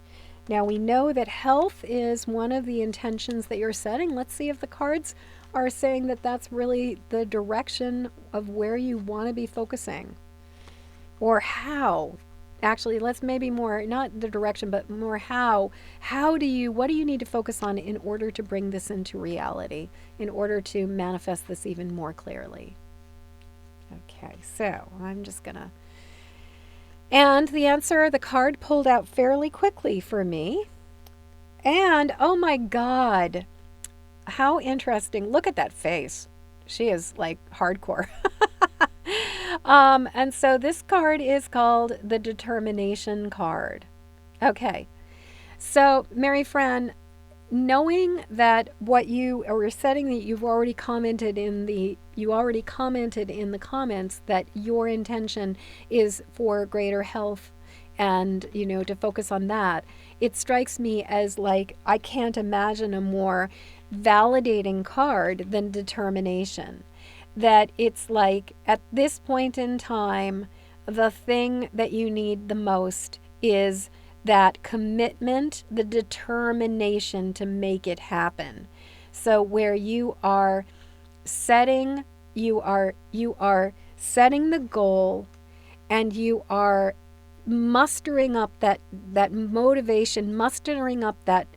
Now we know that health is one of the intentions that you're setting. Let's see if the cards are saying that that's really the direction of where you want to be focusing, or how. Actually, let's maybe more, not the direction, but more how. What do you need to focus on in order to bring this into reality, in order to manifest this even more clearly? Okay, so I'm just gonna, and the answer, the card pulled out fairly quickly for me. And oh my God, how interesting. Look at that face. She is hardcore. And so this card is called the Determination card. Okay. So Mary Fran, knowing that what you are setting, that you already commented in the comments that your intention is for greater health and, to focus on that. It strikes me as I can't imagine a more validating card than determination. That it's at this point in time, the thing that you need the most is that commitment, the determination to make it happen. So where you are setting the goal, and you are mustering up that motivation, mustering up that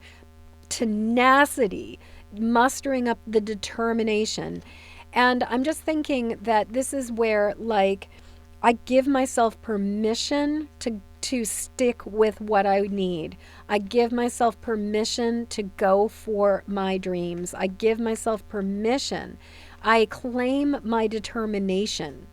tenacity, mustering up the determination. And I'm just thinking that this is where I give myself permission to stick with what I need. I give myself permission to go for my dreams. I give myself permission. I claim my determination.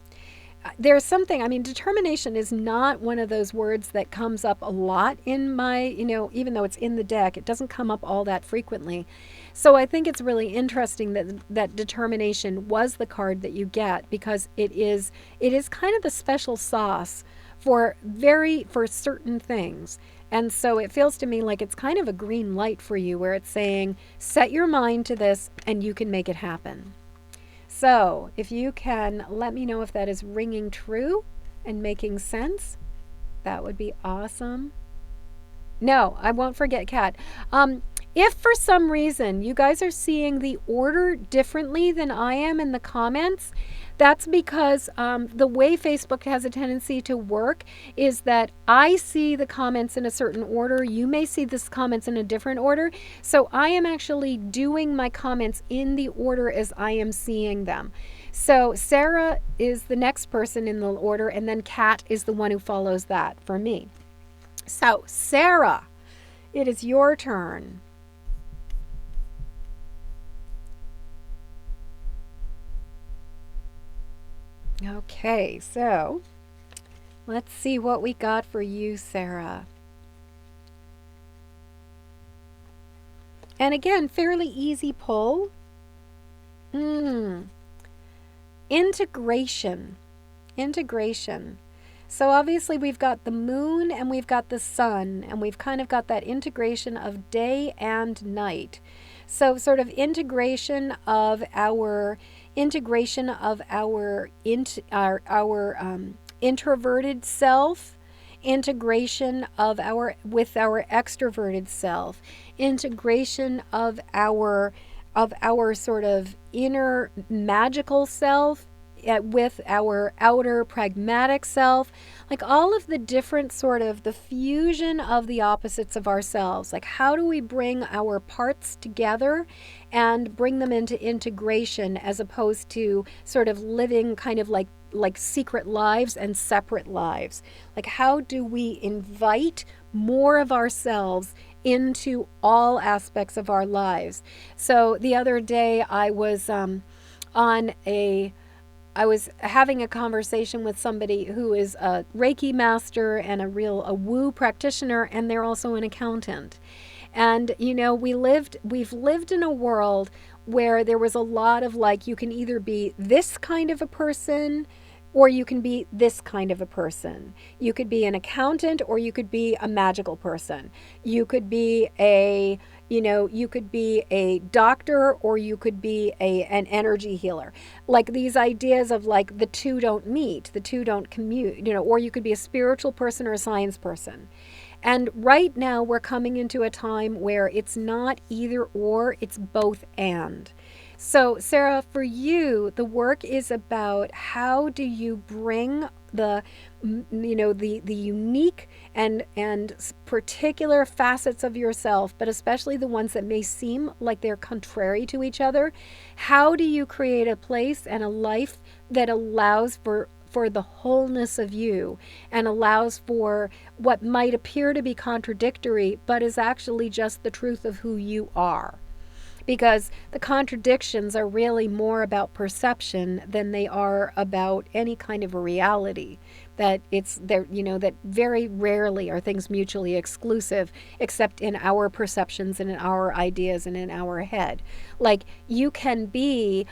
there's something, I mean, determination is not one of those words that comes up a lot in my, even though it's in the deck, it doesn't come up all that frequently. So I think it's really interesting that determination was the card that you get, because it is kind of the special sauce for certain things. And so it feels to me like it's kind of a green light for you, where it's saying, set your mind to this and you can make it happen. So if you can let me know if that is ringing true and making sense, that would be awesome. No, I won't forget, Kat. If for some reason you guys are seeing the order differently than I am in the comments, that's because the way Facebook has a tendency to work is that I see the comments in a certain order. You may see this comments in a different order. So I am actually doing my comments in the order as I am seeing them. So Sarah is the next person in the order, and then Kat is the one who follows that for me. So Sarah, it is your turn. Okay, so let's see what we got for you, Sarah. And again, fairly easy pull. Integration. So obviously we've got the moon and we've got the sun, and we've kind of got that integration of day and night. So sort of integration of our introverted self, integration of our extroverted self, integration of our sort of inner magical self with our outer pragmatic self, like all of the different sort of the fusion of the opposites of ourselves. Like, how do we bring our parts together and bring them into integration, as opposed to sort of living kind of like secret lives and separate lives? Like, how do we invite more of ourselves into all aspects of our lives? So the other day I was I was having a conversation with somebody who is a Reiki master and a woo practitioner, and they're also an accountant. And we've lived in a world where there was a lot of like, you can either be this kind of a person or you can be this kind of a person. You could be an accountant or you could be a magical person. You could be a doctor or you could be an energy healer. Like these ideas of like the two don't meet, the two don't commute, or you could be a spiritual person or a science person. And right now we're coming into a time where it's not either or, it's both and. So Sarah, for you, the work is about how do you bring the unique and particular facets of yourself, but especially the ones that may seem like they're contrary to each other. How do you create a place and a life that allows for the wholeness of you and allows for what might appear to be contradictory, but is actually just the truth of who you are? Because the contradictions are really more about perception than they are about any kind of a reality. That that very rarely are things mutually exclusive, except in our perceptions and in our ideas and in our head. Like you can be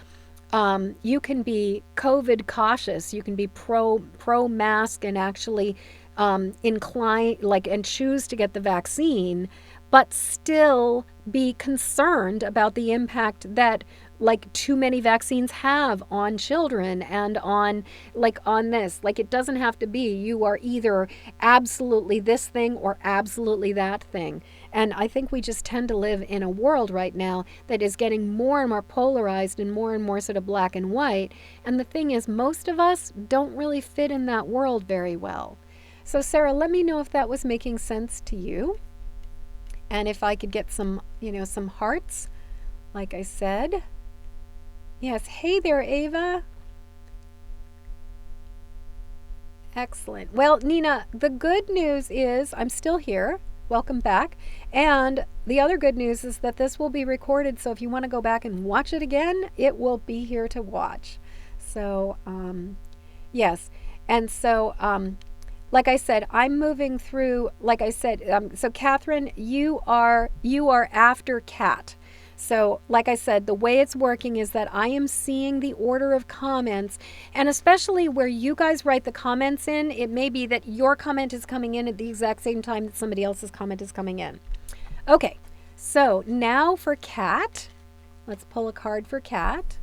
COVID cautious, you can be pro mask and actually incline and choose to get the vaccine, but still be concerned about the impact that too many vaccines have on children and on this. It doesn't have to be you are either absolutely this thing or absolutely that thing. And I think we just tend to live in a world right now that is getting more and more polarized and more sort of black and white. And the thing is, most of us don't really fit in that world very well. So Sarah, let me know if that was making sense to you. And if I could get some hearts, like I said. Yes, hey there, Ava. Excellent. Well, Nina, the good news is I'm still here. Welcome back. And the other good news is that this will be recorded, so if you want to go back and watch it again, it will be here to watch. So, Yes. And so, like I said, I'm moving through. Like I said, so Catherine, you are after Cat. So, like I said, the way it's working is that I am seeing the order of comments, and especially where you guys write the comments in, it may be that your comment is coming in at the exact same time that somebody else's comment is coming in. Okay, so now for Cat, let's pull a card for Cat.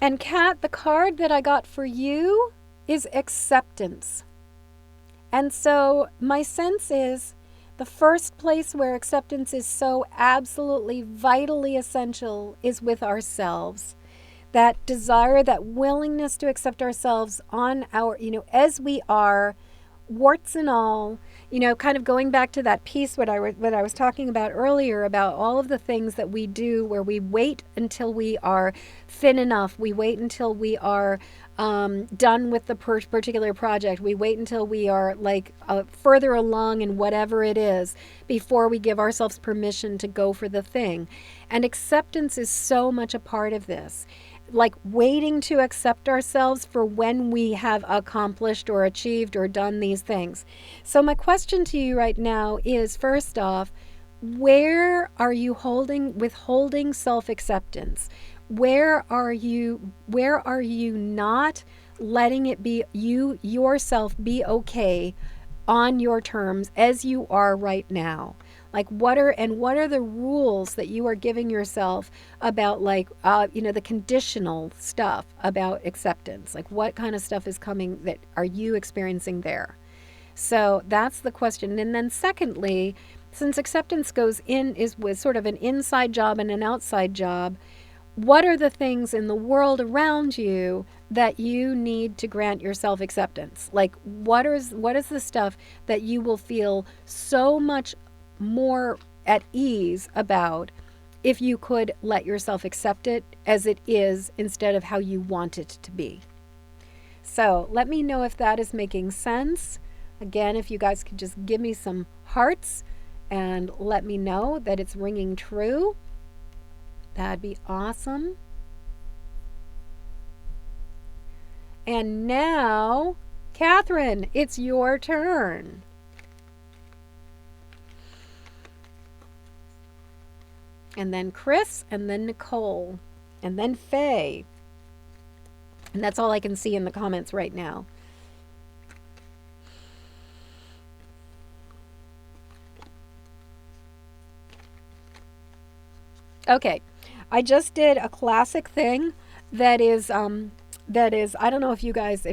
And Kat, the card that I got for you is acceptance. And so my sense is the first place where acceptance is so absolutely vitally essential is with ourselves. That desire, that willingness to accept ourselves on our, as we are, warts and all, kind of going back to that piece what I was talking about earlier about all of the things that we do where we wait until we are thin enough, we wait until we are done with the particular project, we wait until we are like further along in whatever it is before we give ourselves permission to go for the thing. And acceptance is so much a part of this, like waiting to accept ourselves for when we have accomplished or achieved or done these things. So my question to you right now is, first off, where are you withholding self-acceptance? Where are you not letting it be you yourself be okay on your terms as you are right now? Like what are the rules that you are giving yourself about the conditional stuff about acceptance? Like what kind of stuff is coming that are you experiencing there? So that's the question. And then secondly, since acceptance goes in is with sort of an inside job and an outside job, what are the things in the world around you that you need to grant yourself acceptance? Like what is the stuff that you will feel so much more at ease about if you could let yourself accept it as it is instead of how you want it to be? So let me know if that is making sense. Again, if you guys could just give me some hearts and let me know that it's ringing true, that'd be awesome. And now, Catherine, it's your turn. And then Chris, and then Nicole, and then Faye. And that's all I can see in the comments right now. Okay, I just did a classic thing that is I don't know if you guys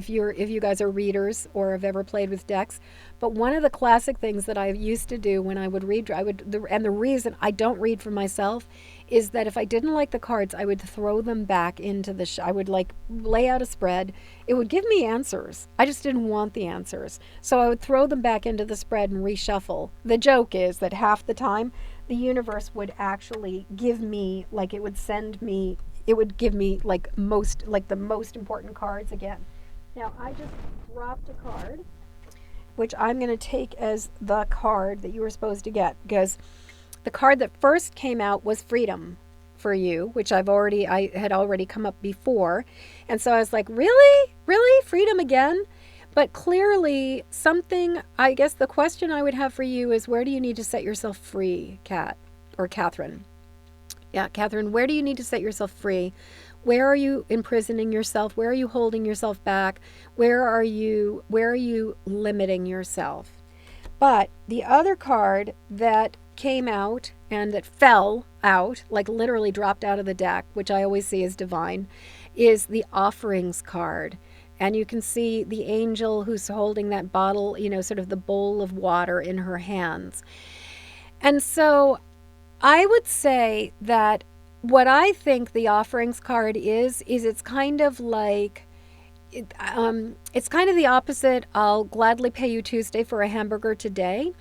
are readers or have ever played with decks, but one of the classic things that I used to do when I would read, and the reason I don't read for myself is that if I didn't like the cards, I would throw them back into I would like lay out a spread. It would give me answers. I just didn't want the answers. So I would throw them back into the spread and reshuffle. The joke is that half the time the universe would actually give me, like it would give me like the most important cards again. Now I just dropped a card, which I'm going to take as the card that you were supposed to get, because the card that first came out was freedom for you, which I had already come up before. And so I was like, really? Freedom again? But clearly something, I guess the question I would have for you is, where do you need to set yourself free, Kat or Catherine? Yeah, Catherine, where do you need to set yourself free? Where are you imprisoning yourself? Where are you holding yourself back? Where are you limiting yourself? But the other card that came out and that fell out, like literally dropped out of the deck, which I always see as divine, is the offerings card. And you can see the angel who's holding that bottle, sort of the bowl of water in her hands. And so I would say that what I think the offerings card is it's kind of like, it's kind of the opposite. I'll gladly pay you Tuesday for a hamburger today.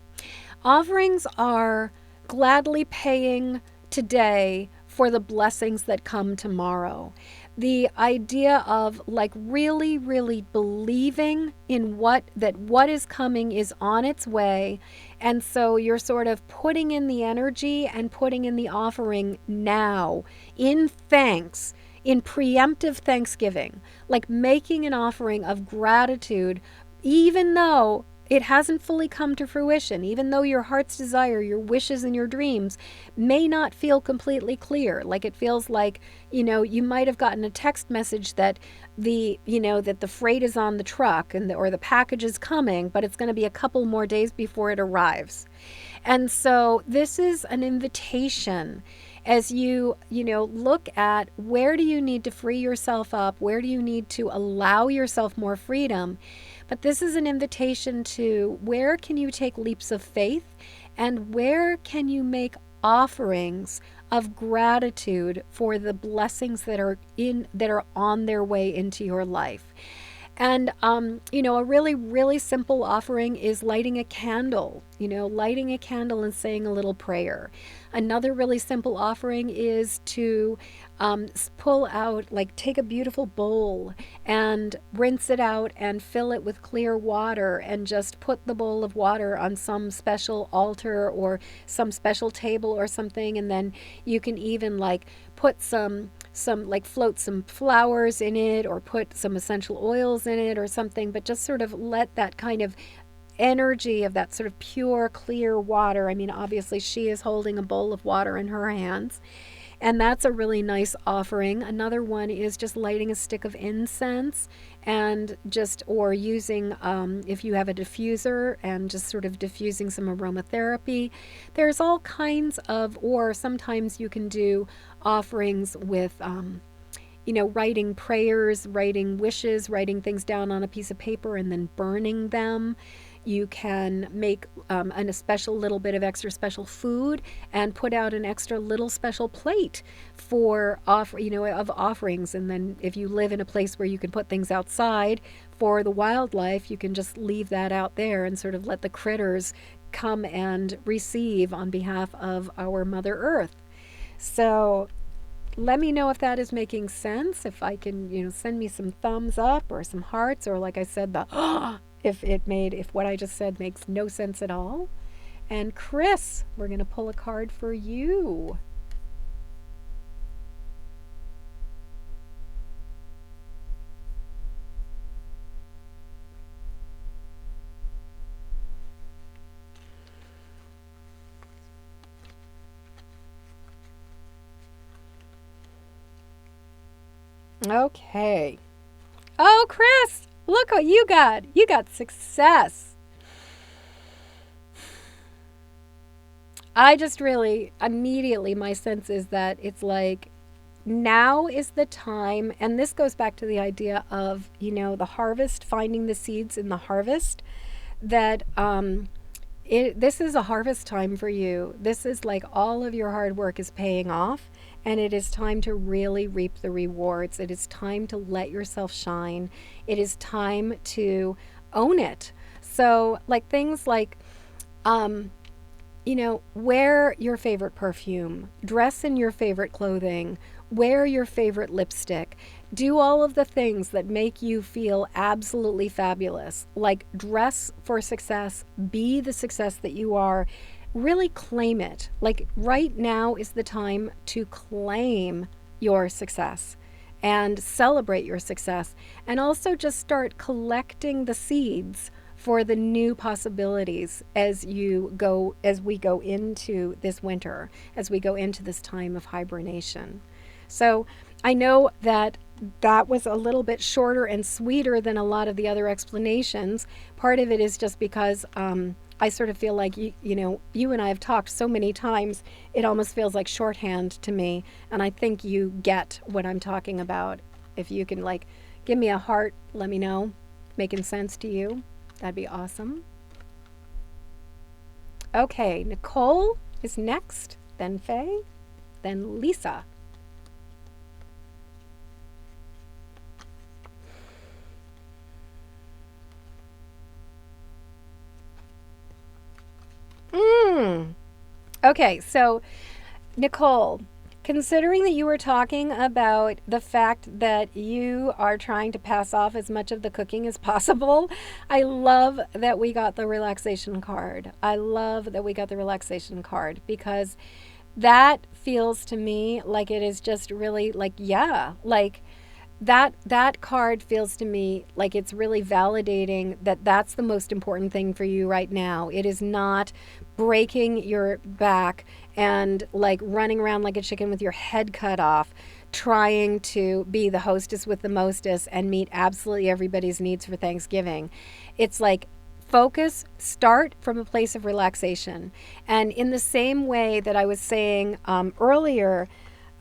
Offerings are gladly paying today for the blessings that come tomorrow. the idea of like really, really believing in what is coming is on its way. And so you're sort of putting in the energy and putting in the offering now in thanks, in preemptive thanksgiving, like making an offering of gratitude, even though it hasn't fully come to fruition, even though your heart's desire, your wishes, and your dreams may not feel completely clear. Like it feels like, you might have gotten a text message that that the freight is on the truck or the package is coming, but it's going to be a couple more days before it arrives. And so this is an invitation as you look at where do you need to free yourself up? Where do you need to allow yourself more freedom? But this is an invitation to where can you take leaps of faith and where can you make offerings of gratitude for the blessings that are on their way into your life. And, a really, really simple offering is lighting a candle, lighting a candle and saying a little prayer. Another really simple offering is to pull out, like take a beautiful bowl and rinse it out and fill it with clear water and just put the bowl of water on some special altar or some special table or something. And then you can even like put some like float some flowers in it or put some essential oils in it or something, but just sort of let that kind of energy of that sort of pure, clear water. I mean, obviously she is holding a bowl of water in her hands, and that's a really nice offering. Another one is just lighting a stick of incense and or using, if you have a diffuser, and just sort of diffusing some aromatherapy. There's all kinds of, or sometimes you can do offerings with, writing prayers, writing wishes, writing things down on a piece of paper and then burning them. You can make a special little bit of extra special food and put out an extra little special plate for of offerings. And then if you live in a place where you can put things outside for the wildlife, you can just leave that out there and sort of let the critters come and receive on behalf of our Mother Earth. So let me know if that is making sense. If I can, send me some thumbs up or some hearts, or like I said, if what I just said makes no sense at all. And Chris, we're going to pull a card for you. Okay. Oh, Chris, look what you got. You got success. I just really, immediately, my sense is that it's like, now is the time, and this goes back to the idea of, the harvest, finding the seeds in the harvest, that this is a harvest time for you. This is like all of your hard work is paying off, and it is time to really reap the rewards. It is time to let yourself shine. It is time to own it. So, like things like, wear your favorite perfume, dress in your favorite clothing, wear your favorite lipstick, do all of the things that make you feel absolutely fabulous. Like dress for success, be the success that you are, really claim it. Like right now is the time to claim your success and celebrate your success, and also just start collecting the seeds for the new possibilities as we go into this winter, as we go into this time of hibernation. So I know that was a little bit shorter and sweeter than a lot of the other explanations. Part of it is just because I sort of feel like you and I have talked so many times, it almost feels like shorthand to me, and I think you get what I'm talking about. If you can like give me a heart, let me know, making sense to you. That'd be awesome. Okay, Nicole is next, then Faye, then Lisa. Okay, so Nicole, Considering that you were talking about the fact that you are trying to pass off as much of the cooking as possible, I love that we got the relaxation card. I love that we got the relaxation card because that feels to me like it is just really like, yeah, like that card feels to me like it's really validating that that's the most important thing for you right now. It is not breaking your back and like running around like a chicken with your head cut off, trying to be the hostess with the mostest and meet absolutely everybody's needs for Thanksgiving. It's like focus, start from a place of relaxation. And in the same way that I was saying earlier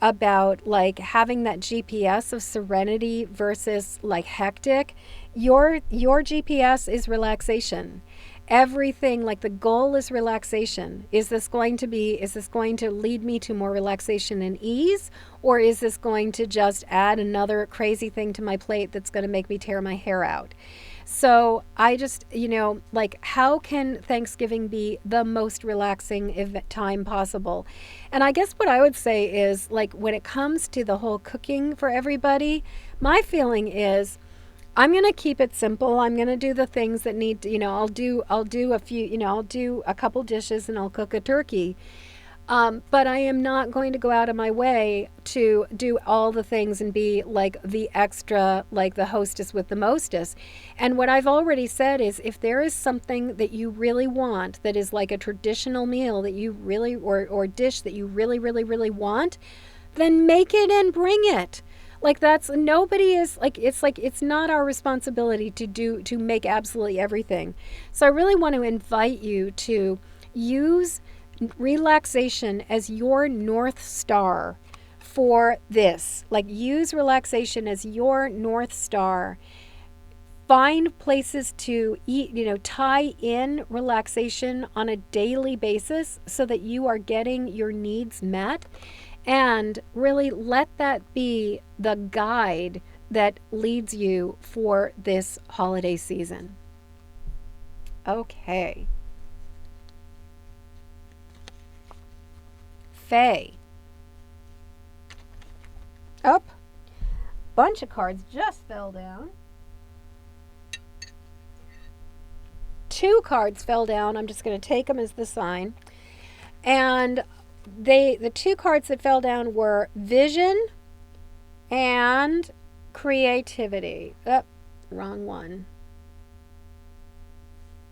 about like having that GPS of serenity versus like hectic, your GPS is relaxation. Everything, like the goal is relaxation. Is this going to lead me to more relaxation and ease, or is this going to just add another crazy thing to my plate that's going to make me tear my hair out? So I just, like, how can Thanksgiving be the most relaxing time possible? And I guess what I would say is, like, when it comes to the whole cooking for everybody, my feeling is I'm going to keep it simple. I'm going to do the things that need to, I'll do a few, I'll do a couple dishes and I'll cook a turkey. But I am not going to go out of my way to do all the things and be like the extra, like the hostess with the mostest. And what I've already said is if there is something that you really want that is like a traditional meal that you really, or dish that you really, really, really want, then make it and bring it. Like it's not our responsibility to make absolutely everything. So I really want to invite you to use relaxation as your North Star for this. Like, use relaxation as your North Star. Find places to eat, tie in relaxation on a daily basis so that you are getting your needs met, and really let that be the guide that leads you for this holiday season. Okay. Faye. Up. Bunch of cards just fell down. 2 cards fell down. I'm just going to take them as the sign. And the 2 cards that fell down were vision and creativity. Wrong one.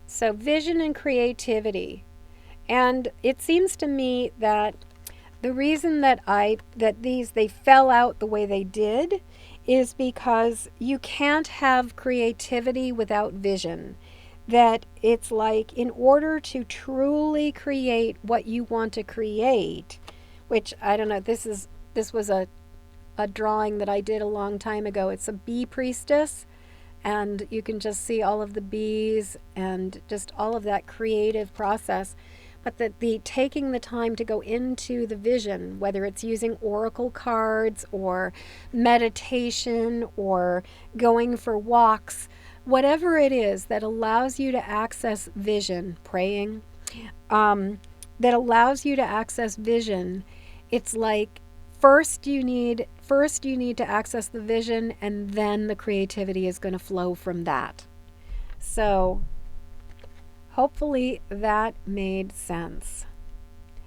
So vision and creativity. And it seems to me that the reason that they fell out the way they did is because you can't have creativity without vision. That it's like, in order to truly create what you want to create, which I don't know, this was a drawing that I did a long time ago. It's a bee priestess, and you can just see all of the bees and just all of that creative process. But the taking the time to go into the vision, whether it's using oracle cards or meditation or going for walks, whatever it is that allows you to access vision, praying, that allows you to access vision, it's like first you need to access the vision, and then the creativity is going to flow from that. So hopefully that made sense.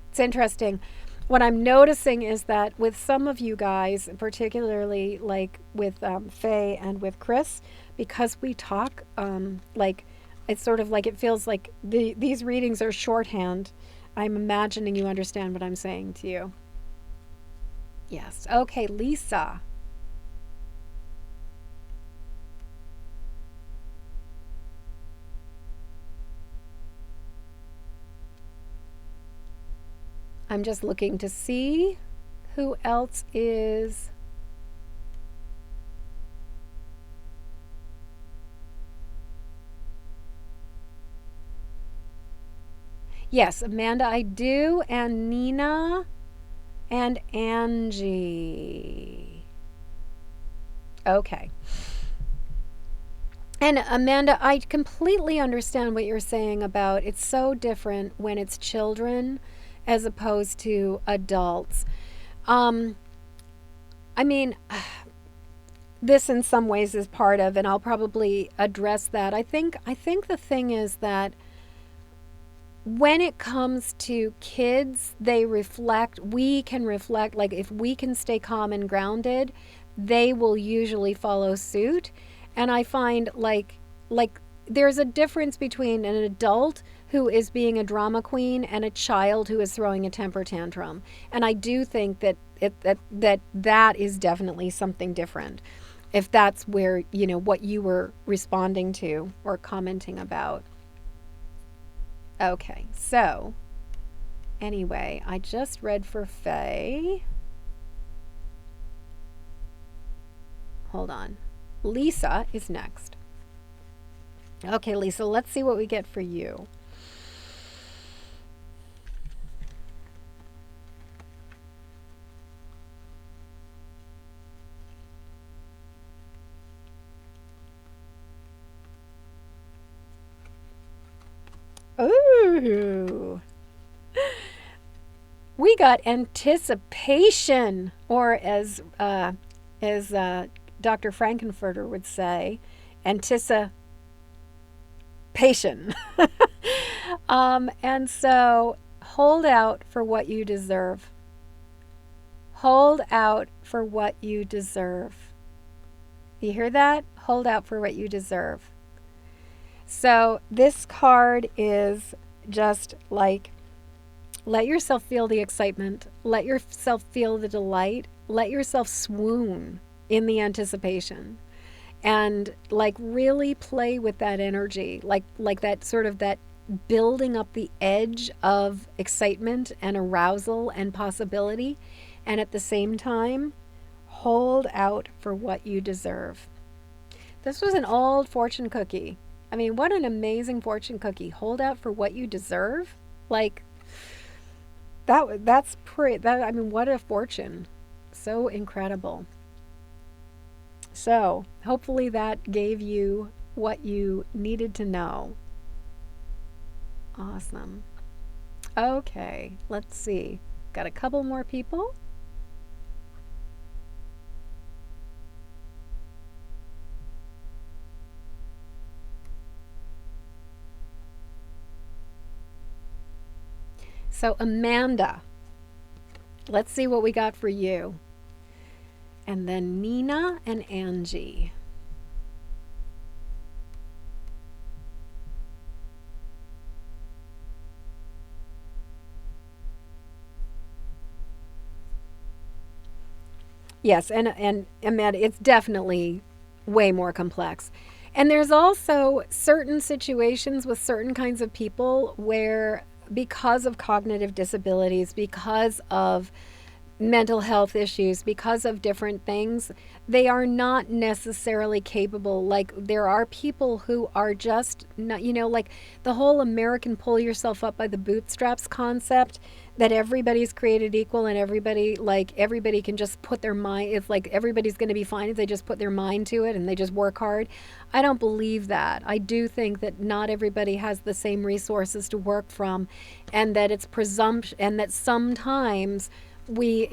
It's interesting. What I'm noticing is that with some of you guys, particularly like with Faye and with Chris, because we talk, like it's sort of like it feels like these readings are shorthand. I'm imagining you understand what I'm saying to you. Yes. Okay, Lisa. I'm just looking to see who else is. Yes, Amanda, I do, and Nina and Angie. Okay. And Amanda, I completely understand what you're saying about it's so different when it's children as opposed to adults. Um, I mean, this in some ways is part of, and I'll probably address that. I think the thing is that when it comes to kids, we can reflect, like if we can stay calm and grounded, they will usually follow suit. And I find like there's a difference between an adult who is being a drama queen and a child who is throwing a temper tantrum. And I do think that that is definitely something different. If that's where, what you were responding to or commenting about. Okay, so anyway, I just read for Faye. Hold on. Lisa is next. Okay, Lisa, let's see what we get for you. Ooh. We got anticipation, or as Dr. Frankenfurter would say, anticipation. And so hold out for what you deserve. Hold out for what you deserve. You hear that? Hold out for what you deserve. So this card is just like, let yourself feel the excitement. Let yourself feel the delight. Let yourself swoon in the anticipation. And like really play with that energy, like that sort of that building up the edge of excitement and arousal and possibility. And at the same time, hold out for what you deserve. This was an old fortune cookie. I mean, what an amazing fortune cookie. Hold out for what you deserve. Like that's pretty, I mean, what a fortune. So incredible. So, hopefully that gave you what you needed to know. Awesome. Okay, let's see. Got a couple more people. So, Amanda, let's see what we got for you. And then Nina and Angie. Yes, and Amanda, it's definitely way more complex. And there's also certain situations with certain kinds of people where, because of cognitive disabilities, because of mental health issues, because of different things, they are not necessarily capable. Like there are people who are just not, like the whole American pull yourself up by the bootstraps concept, that everybody's created equal and everybody can just put their mind, it's like everybody's going to be fine if they just put their mind to it and they just work hard. I don't believe that. I do think that not everybody has the same resources to work from, and that it's presumption, and that sometimes we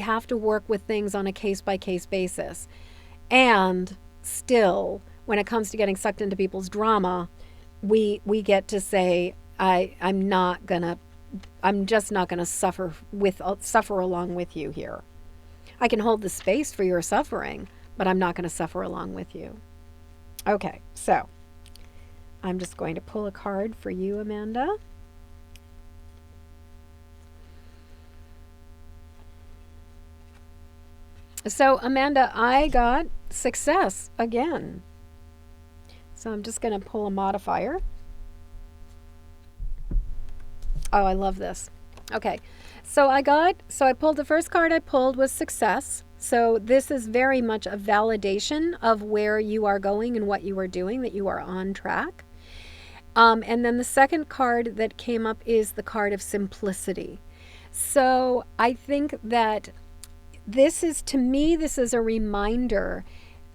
have to work with things on a case-by-case basis. And still, when it comes to getting sucked into people's drama, we get to say, I'm just not gonna suffer along with you here. I can hold the space for your suffering, but I'm not gonna suffer along with you. Okay, so I'm just going to pull a card for you, Amanda. So, Amanda, I got success again. So I'm just going to pull a modifier. Oh, I love this. Okay. So I pulled the first card I pulled was success. So this is very much a validation of where you are going and what you are doing, that you are on track. And then the second card that came up is the card of simplicity. So I think that this is a reminder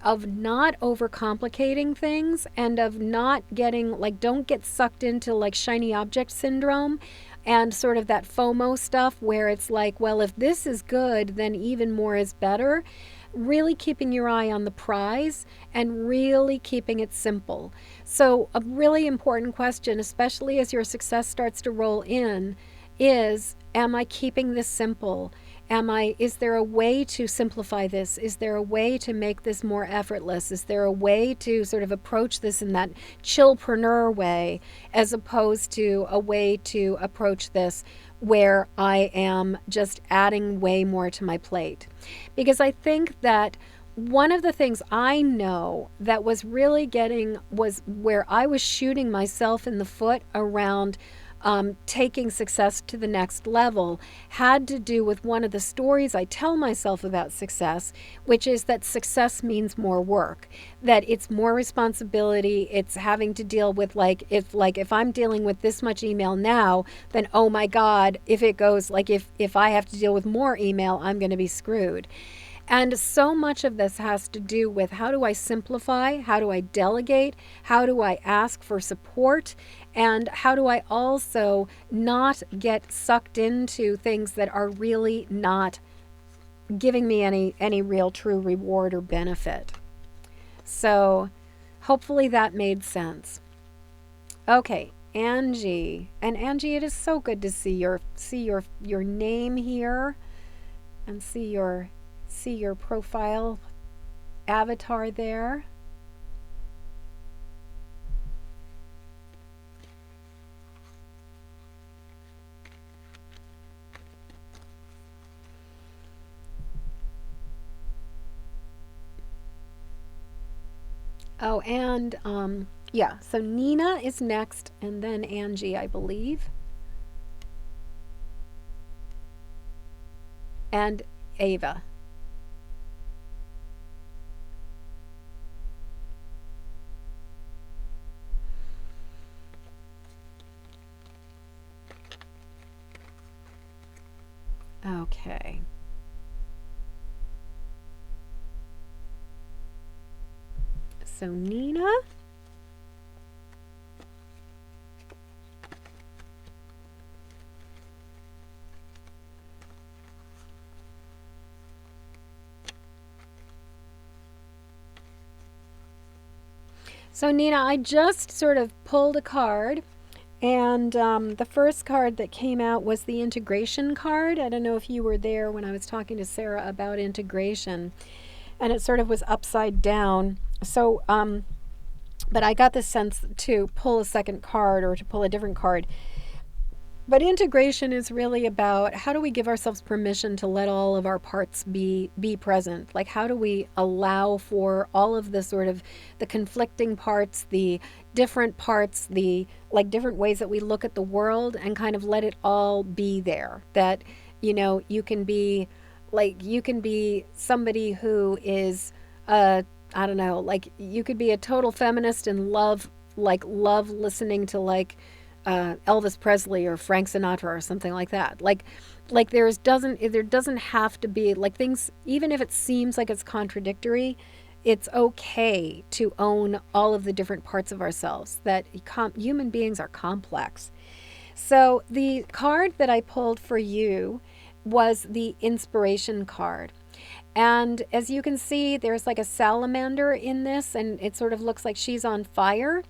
of not overcomplicating things, and of not getting, like, don't get sucked into like shiny object syndrome, and sort of that FOMO stuff where it's like, well, if this is good, then even more is better. Really keeping your eye on the prize and really keeping it simple. So a really important question, especially as your success starts to roll in, is, am I keeping this simple? Is there a way to simplify this? Is there a way to make this more effortless? Is there a way to sort of approach this in that chillpreneur way, as opposed to a way to approach this where I am just adding way more to my plate? Because I think that one of the things I know that was really was where I was shooting myself in the foot around taking success to the next level, had to do with one of the stories I tell myself about success, which is that success means more work, that it's more responsibility. It's having to deal with if I'm dealing with this much email now, then oh my God, if it goes if I have to deal with more email, I'm going to be screwed. And so much of this has to do with, how do I simplify? How do I delegate? How do I ask for support? And how do I also not get sucked into things that are really not giving me any real true reward or benefit? So hopefully that made sense. Okay, Angie. And Angie, it is so good to see your name here and see your profile avatar there. Oh, and yeah, so Nina is next, and then Angie, I believe. And Ava. Okay. So Nina. So Nina, I just sort of pulled a card, and the first card that came out was the integration card. I don't know if you were there when I was talking to Sarah about integration, and it sort of was upside down. So, but I got the sense to pull a second card or to pull a different card. But integration is really about, how do we give ourselves permission to let all of our parts be present? Like, how do we allow for all of the sort of the conflicting parts, the different parts, the different ways that we look at the world, and kind of let it all be there? That, you can be somebody who is I don't know, you could be a total feminist and love listening to Elvis Presley or Frank Sinatra or something like that. There doesn't have to be things, even if it seems like it's contradictory, it's okay to own all of the different parts of ourselves, that human beings are complex. So the card that I pulled for you was the inspiration card. And as you can see, there's a salamander in this, and it sort of looks like she's on fire.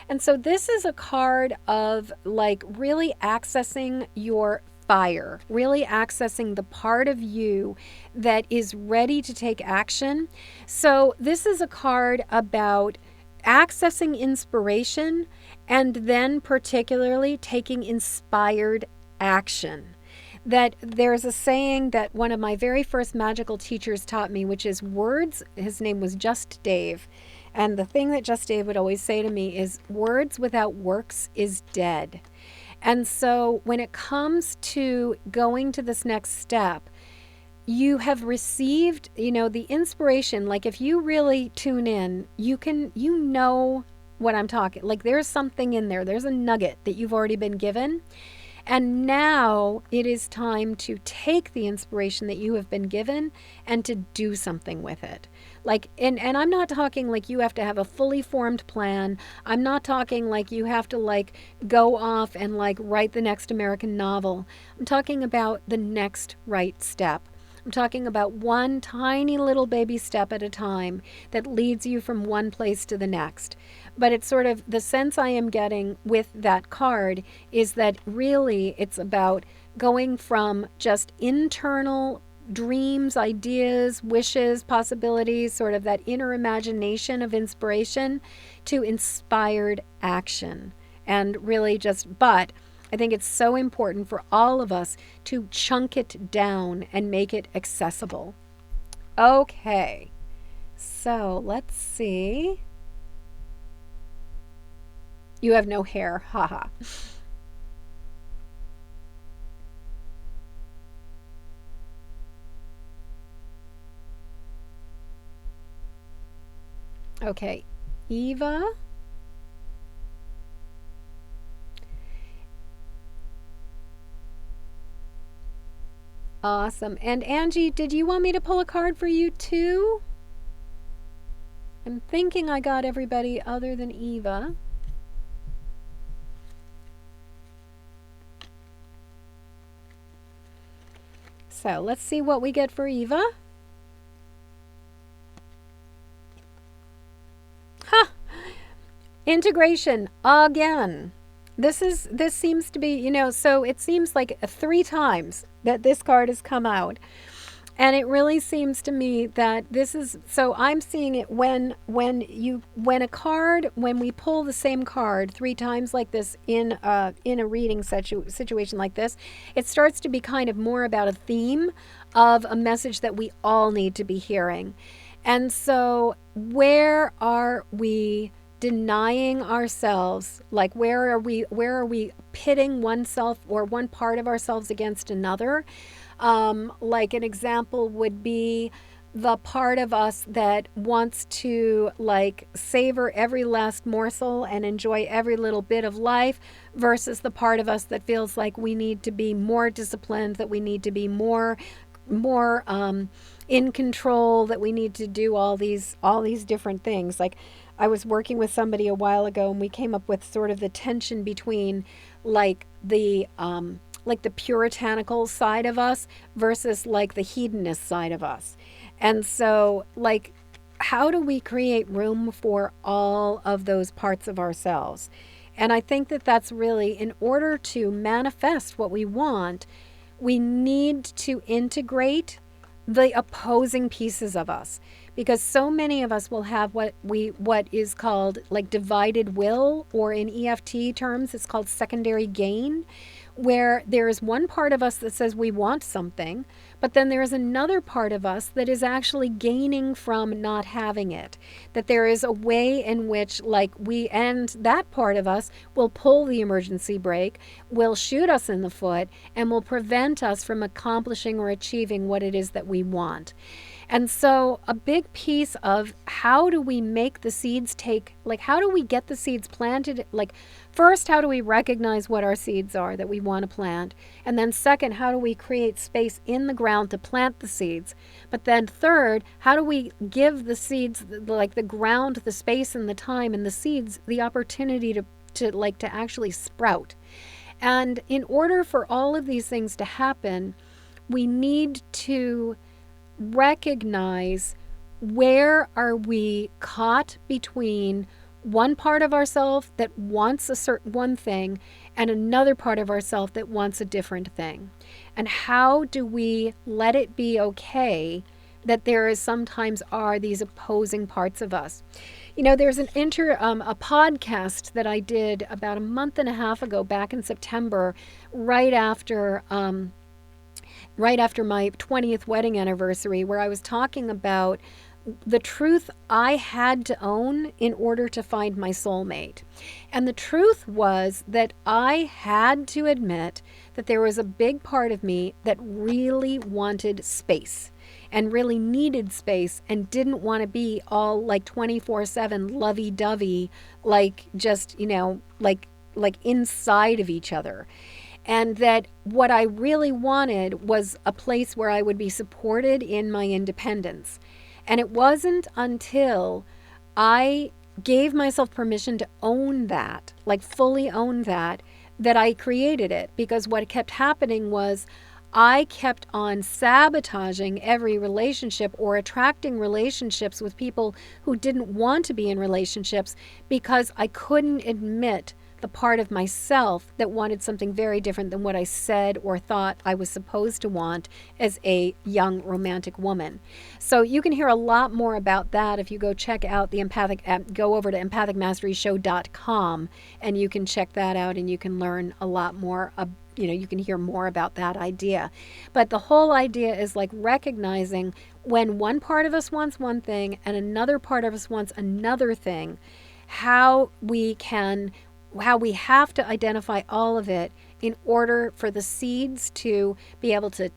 And so this is a card of really accessing your fire, really accessing the part of you that is ready to take action. So this is a card about accessing inspiration, and then particularly taking inspired action. That there's a saying that one of my very first magical teachers taught me, which is words. His name was Just Dave. And the thing that Just Dave would always say to me is, words without works is dead. And so when it comes to going to this next step, you have received, the inspiration. If you really tune in, you know what I'm talking. There's something in there. There's a nugget that you've already been given. And now it is time to take the inspiration that you have been given and to do something with it. Like, and I'm not talking like you have to have a fully formed plan. I'm not talking like you have to like go off and like write the next American novel. I'm talking about the next right step. I'm talking about one tiny little baby step at a time that leads you from one place to the next. But it's sort of the sense I am getting with that card is that really it's about going from just internal dreams, ideas, wishes, possibilities, sort of that inner imagination of inspiration to inspired action. And really but I think it's so important for all of us to chunk it down and make it accessible. Okay, so let's see. You have no hair, haha. Okay, Eva. Awesome. And Angie, did you want me to pull a card for you too? I'm thinking I got everybody other than Eva. So let's see what we get for Eva. Ha! Integration again. This seems to be, so it seems like 3 times that this card has come out. And it really seems to me that this is, so I'm seeing it when we pull the same card 3 times like this in a reading situation like this, it starts to be kind of more about a theme of a message that we all need to be hearing. And so where are we denying ourselves? Like where are we pitting oneself or one part of ourselves against another? Like an example would be the part of us that wants to like savor every last morsel and enjoy every little bit of life versus the part of us that feels like we need to be more disciplined, that we need to be more in control, that we need to do all these different things. Like I was working with somebody a while ago and we came up with sort of the tension between like the puritanical side of us versus like the hedonist side of us. And so like how do we create room for all of those parts of ourselves? And I think that that's really, in order to manifest what we want, we need to integrate the opposing pieces of us, because so many of us will have what is called like divided will, or in EFT terms it's called secondary gain, where there is one part of us that says we want something, but then there is another part of us that is actually gaining from not having it. That there is a way in which and that part of us will pull the emergency brake, will shoot us in the foot, and will prevent us from accomplishing or achieving what it is that we want. And so a big piece of how do we make the seeds how do we get the seeds planted? Like first, how do we recognize what our seeds are that we want to plant? And then second, how do we create space in the ground to plant the seeds? But then third, how do we give the seeds, like the ground, the space and the time, and the seeds the opportunity to actually sprout? And in order for all of these things to happen, we need to recognize where are we caught between one part of ourselves that wants a certain one thing and another part of ourselves that wants a different thing. And how do we let it be okay that there is sometimes are these opposing parts of us? There's a podcast that I did about a month and a half ago, back in September, right after my 20th wedding anniversary, where I was talking about the truth I had to own in order to find my soulmate. And the truth was that I had to admit that there was a big part of me that really wanted space and really needed space and didn't want to be all like 24/7 lovey-dovey, like just, like inside of each other. And that what I really wanted was a place where I would be supported in my independence. And it wasn't until I gave myself permission to own that, like fully own that, that I created it. Because what kept happening was I kept on sabotaging every relationship or attracting relationships with people who didn't want to be in relationships because I couldn't admit the part of myself that wanted something very different than what I said or thought I was supposed to want as a young romantic woman. So you can hear a lot more about that if you go check out the go over to empathicmasteryshow.com, and you can check that out and you can learn a lot more you can hear more about that idea. But the whole idea is like recognizing when one part of us wants one thing and another part of us wants another thing, how we have to identify all of it in order for the seeds to be able to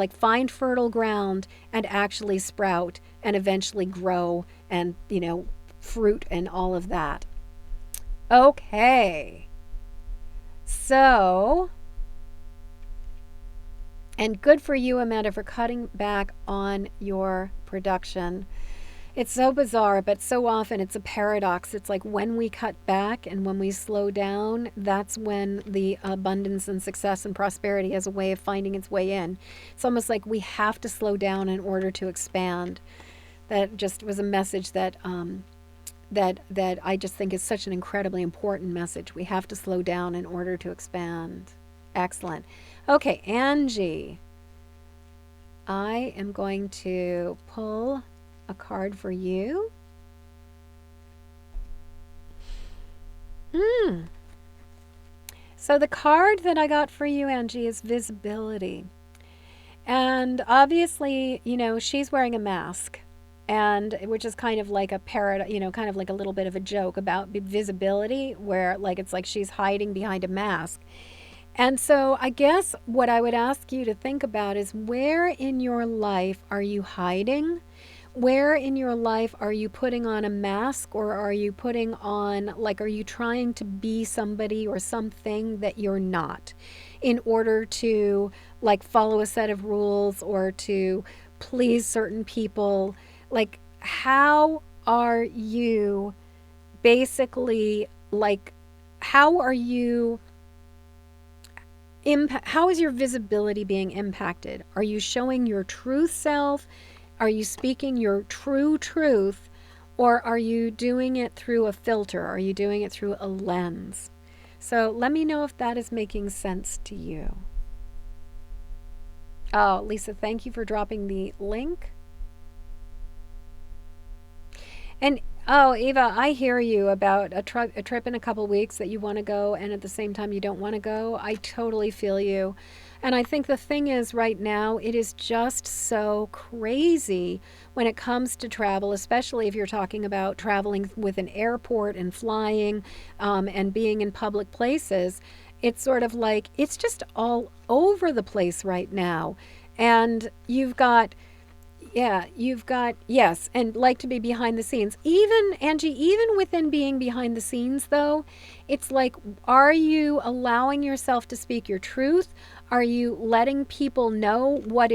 find fertile ground and actually sprout and eventually grow and, fruit and all of that. Okay. So, and good for you, Amanda, for cutting back on your production. It's so bizarre, but so often it's a paradox. It's like when we cut back and when we slow down, that's when the abundance and success and prosperity has a way of finding its way in. It's almost like we have to slow down in order to expand. That just was a message that that I just think is such an incredibly important message. We have to slow down in order to expand. Excellent. Okay, Angie, I am going to pull a card for you. So the card that I got for you, Angie, is visibility. And obviously, she's wearing a mask, and which is kind of like a kind of like a little bit of a joke about visibility, where it's like she's hiding behind a mask. And so I guess what I would ask you to think about is, where in your life are you hiding? Where in your life are you putting on a mask, or are you putting on, are you trying to be somebody or something that you're not in order to follow a set of rules or to please certain people? How are you basically, how are you how is your visibility being impacted? Are you showing your true self? Are you speaking your true truth? Or are you doing it through a filter? Are you doing it through a lens? So let me know if that is making sense to you. Oh, Lisa, thank you for dropping the link. And oh, Eva, I hear you about a trip in a couple weeks that you want to go, and at the same time you don't want to go. I totally feel you. And I think the thing is, right now, it is just so crazy when it comes to travel, especially if you're talking about traveling with an airport and flying and being in public places. It's sort of like, it's just all over the place right now. And you've got, yes, and to be behind the scenes. Even, Angie, even within being behind the scenes, though, it's like, are you allowing yourself to speak your truth? Are you letting people know what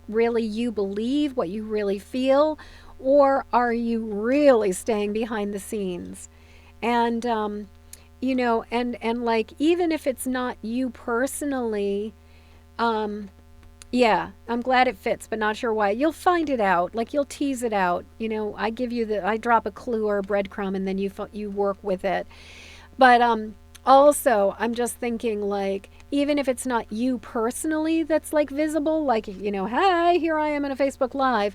really you believe, what you really feel? Or are you really staying behind the scenes? And, and even if it's not you personally, yeah, I'm glad it fits, but not sure why. You'll find it out. You'll tease it out. I drop a clue or a breadcrumb, and then you work with it. But also, I'm just thinking, even if it's not you personally that's visible, hey, here I am in a Facebook Live.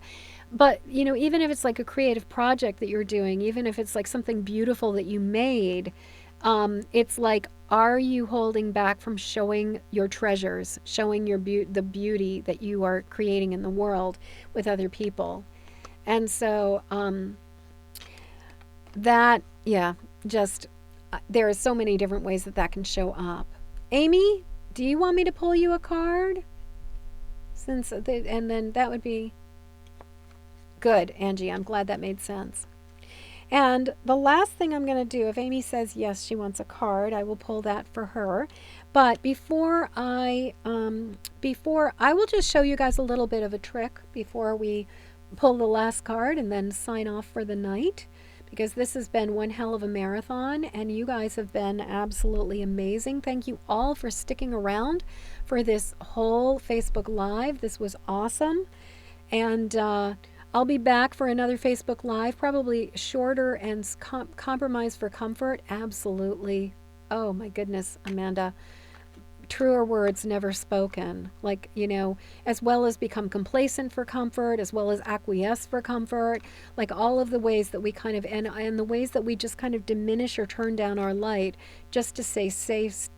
But, even if it's a creative project that you're doing, even if it's something beautiful that you made, it's are you holding back from showing your treasures, showing the beauty that you are creating in the world with other people? And so there are so many different ways that can show up. Amy, do you want me to pull you a card? And then that would be good, Angie. I'm glad that made sense. And the last thing I'm going to do, if Amy says yes, she wants a card, I will pull that for her. But before I will just show you guys a little bit of a trick before we pull the last card and then sign off for the night, because this has been one hell of a marathon and you guys have been absolutely amazing. Thank you all for sticking around for this whole Facebook Live. This was awesome. And I'll be back for another Facebook Live, probably shorter and compromise for comfort. Absolutely. Oh my goodness, Amanda. Truer words never spoken. Like, as well as become complacent for comfort, as well as acquiesce for comfort, like all of the ways that we kind of, and the ways that we just kind of diminish or turn down our light just to stay safe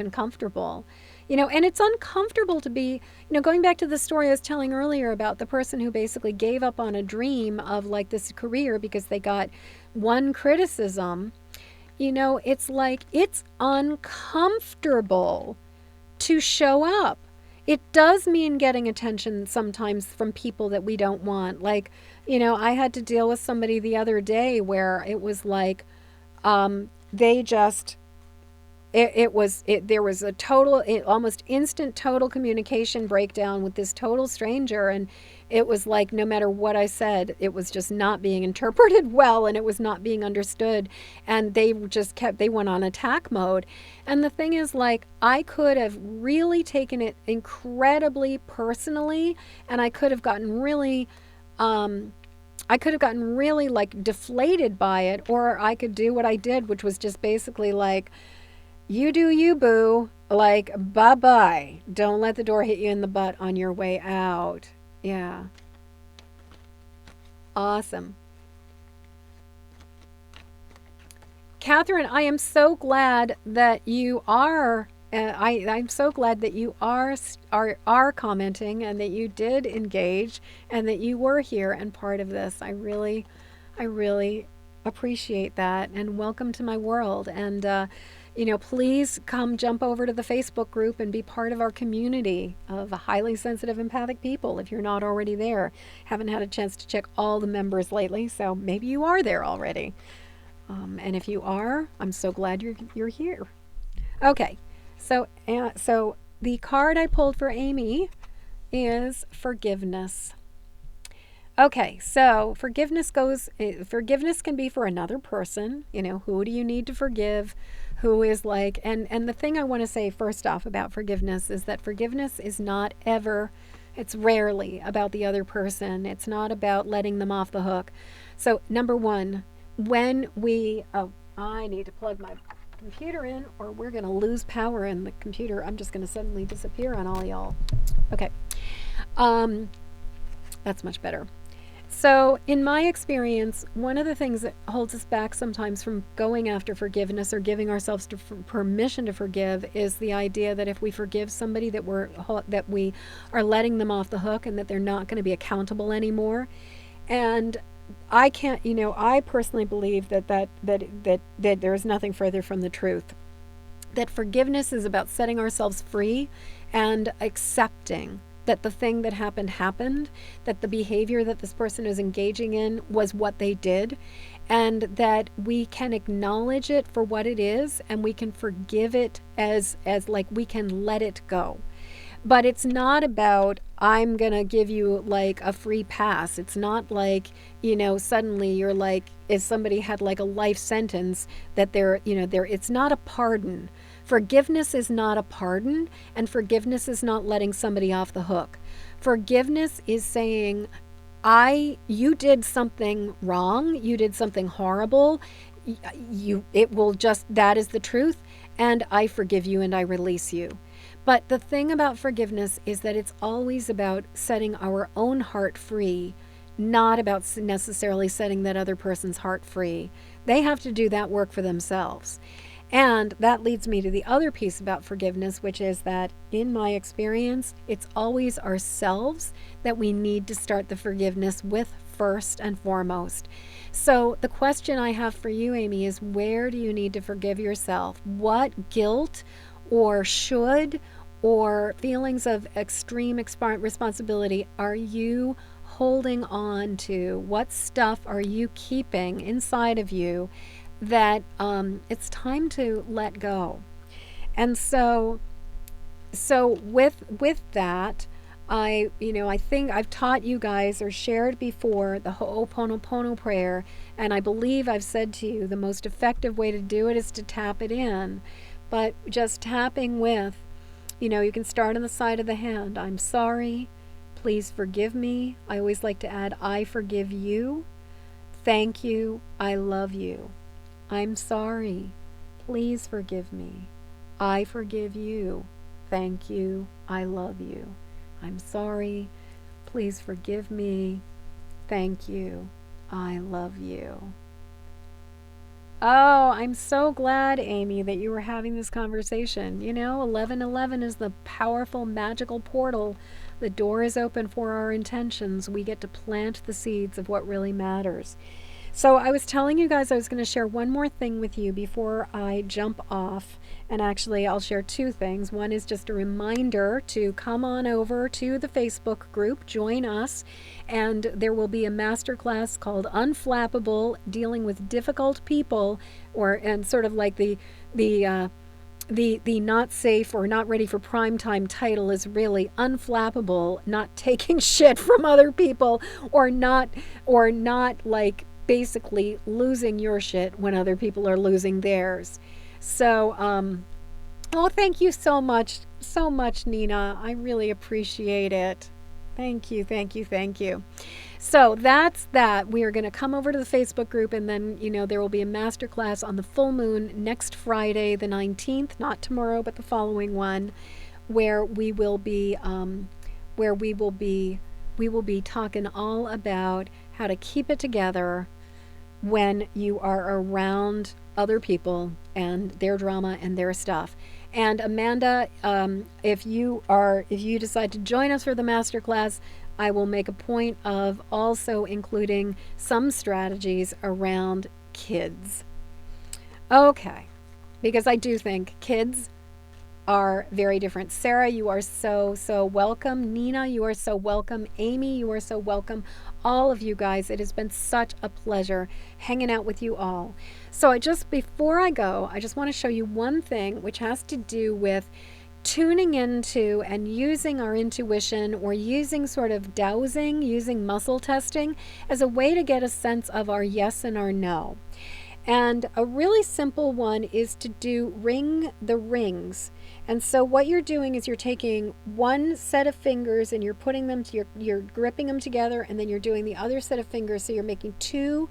and comfortable. And it's uncomfortable to be, going back to the story I was telling earlier about the person who basically gave up on a dream of like this career because they got one criticism. It's like, it's uncomfortable to show up. It does mean getting attention sometimes from people that we don't want. Like, I had to deal with somebody the other day where it was like, they just, there was a total, almost instant total communication breakdown with this total stranger. And it was like, no matter what I said, it was just not being interpreted well and it was not being understood. And they went on attack mode. And the thing is, like, I could have really taken it incredibly personally, and I could have gotten really, like deflated by it, or I could do what I did, which was just basically like, you do you, boo. Like, bye-bye. Don't let the door hit you in the butt on your way out. Yeah. Awesome. Catherine, I am so glad that you are, I'm so glad that you are commenting and that you did engage and that you were here and part of this. I really appreciate that, and welcome to my world. And, please come jump over to the Facebook group and be part of our community of highly sensitive empathic people if you're not already there. Haven't had a chance to check all the members lately, so maybe you are there already. And if you are, I'm so glad you're here. Okay, so the card I pulled for Amy is forgiveness. Okay, so forgiveness can be for another person. Who do you need to forgive? Who is like, and the thing I want to say first off about forgiveness is that forgiveness is not ever, it's rarely about the other person. It's not about letting them off the hook. So number one, when we, I need to plug my computer in or we're going to lose power in the computer. I'm just going to suddenly disappear on all y'all. Okay. That's much better. So in my experience, one of the things that holds us back sometimes from going after forgiveness or giving ourselves permission to forgive is the idea that if we forgive somebody that we are letting them off the hook and that they're not going to be accountable anymore. And I can't, I personally believe that there's nothing further from the truth. That forgiveness is about setting ourselves free and accepting that the thing that happened, that the behavior that this person is engaging in was what they did, and that we can acknowledge it for what it is, and we can forgive it as like we can let it go. But it's not about, I'm going to give you like a free pass. It's not like, suddenly you're like, if somebody had like a life sentence that it's not a pardon. Forgiveness is not a pardon, and forgiveness is not letting somebody off the hook. Forgiveness is saying, you did something wrong, you did something horrible, that is the truth, and I forgive you and I release you. But the thing about forgiveness is that it's always about setting our own heart free, not about necessarily setting that other person's heart free. They have to do that work for themselves. And that leads me to the other piece about forgiveness, which is that in my experience, it's always ourselves that we need to start the forgiveness with first and foremost. So the question I have for you, Amy, is where do you need to forgive yourself? What guilt or should or feelings of extreme responsibility are you holding on to? What stuff are you keeping inside of you that it's time to let go? And so with that, I think I've taught you guys or shared before the Ho'oponopono prayer, and I believe I've said to you the most effective way to do it is to tap it in. But just tapping with, you can start on the side of the hand. I'm sorry. Please forgive me. I always like to add, I forgive you. Thank you. I love you. I'm sorry. Please forgive me. I forgive you. Thank you. I love you. I'm sorry. Please forgive me. Thank you. I love you. Oh, I'm so glad, Amy, that you were having this conversation. 1111 is the powerful, magical portal. The door is open for our intentions. We get to plant the seeds of what really matters. So I was telling you guys I was going to share one more thing with you before I jump off. And actually, I'll share two things. One is just a reminder to come on over to the Facebook group, join us, and there will be a masterclass called Unflappable, dealing with difficult people, and sort of like the not safe or not ready for prime time title is really unflappable, not taking shit from other people, or not like basically losing your shit when other people are losing theirs. So, thank you so much, Nina. I really appreciate it. Thank you, thank you, thank you. So that's that. We are going to come over to the Facebook group, and then, there will be a masterclass on the full moon next Friday, the 19th, not tomorrow, but the following one, where we will be talking all about how to keep it together when you are around other people and their drama and their stuff. And Amanda, if you decide to join us for the masterclass, I will make a point of also including some strategies around kids. Okay, because I do think kids are very different. Sarah, you are so welcome. Nina, you are so welcome. Amy, you are so welcome. All of you guys, it has been such a pleasure hanging out with you all. So before I go, I just want to show you one thing which has to do with tuning into and using our intuition, or using sort of dowsing, using muscle testing as a way to get a sense of our yes and our no. And a really simple one is to do ring the rings. And so what you're doing is you're taking one set of fingers and you're putting them to you're gripping them together, and then you're doing the other set of fingers. So you're making two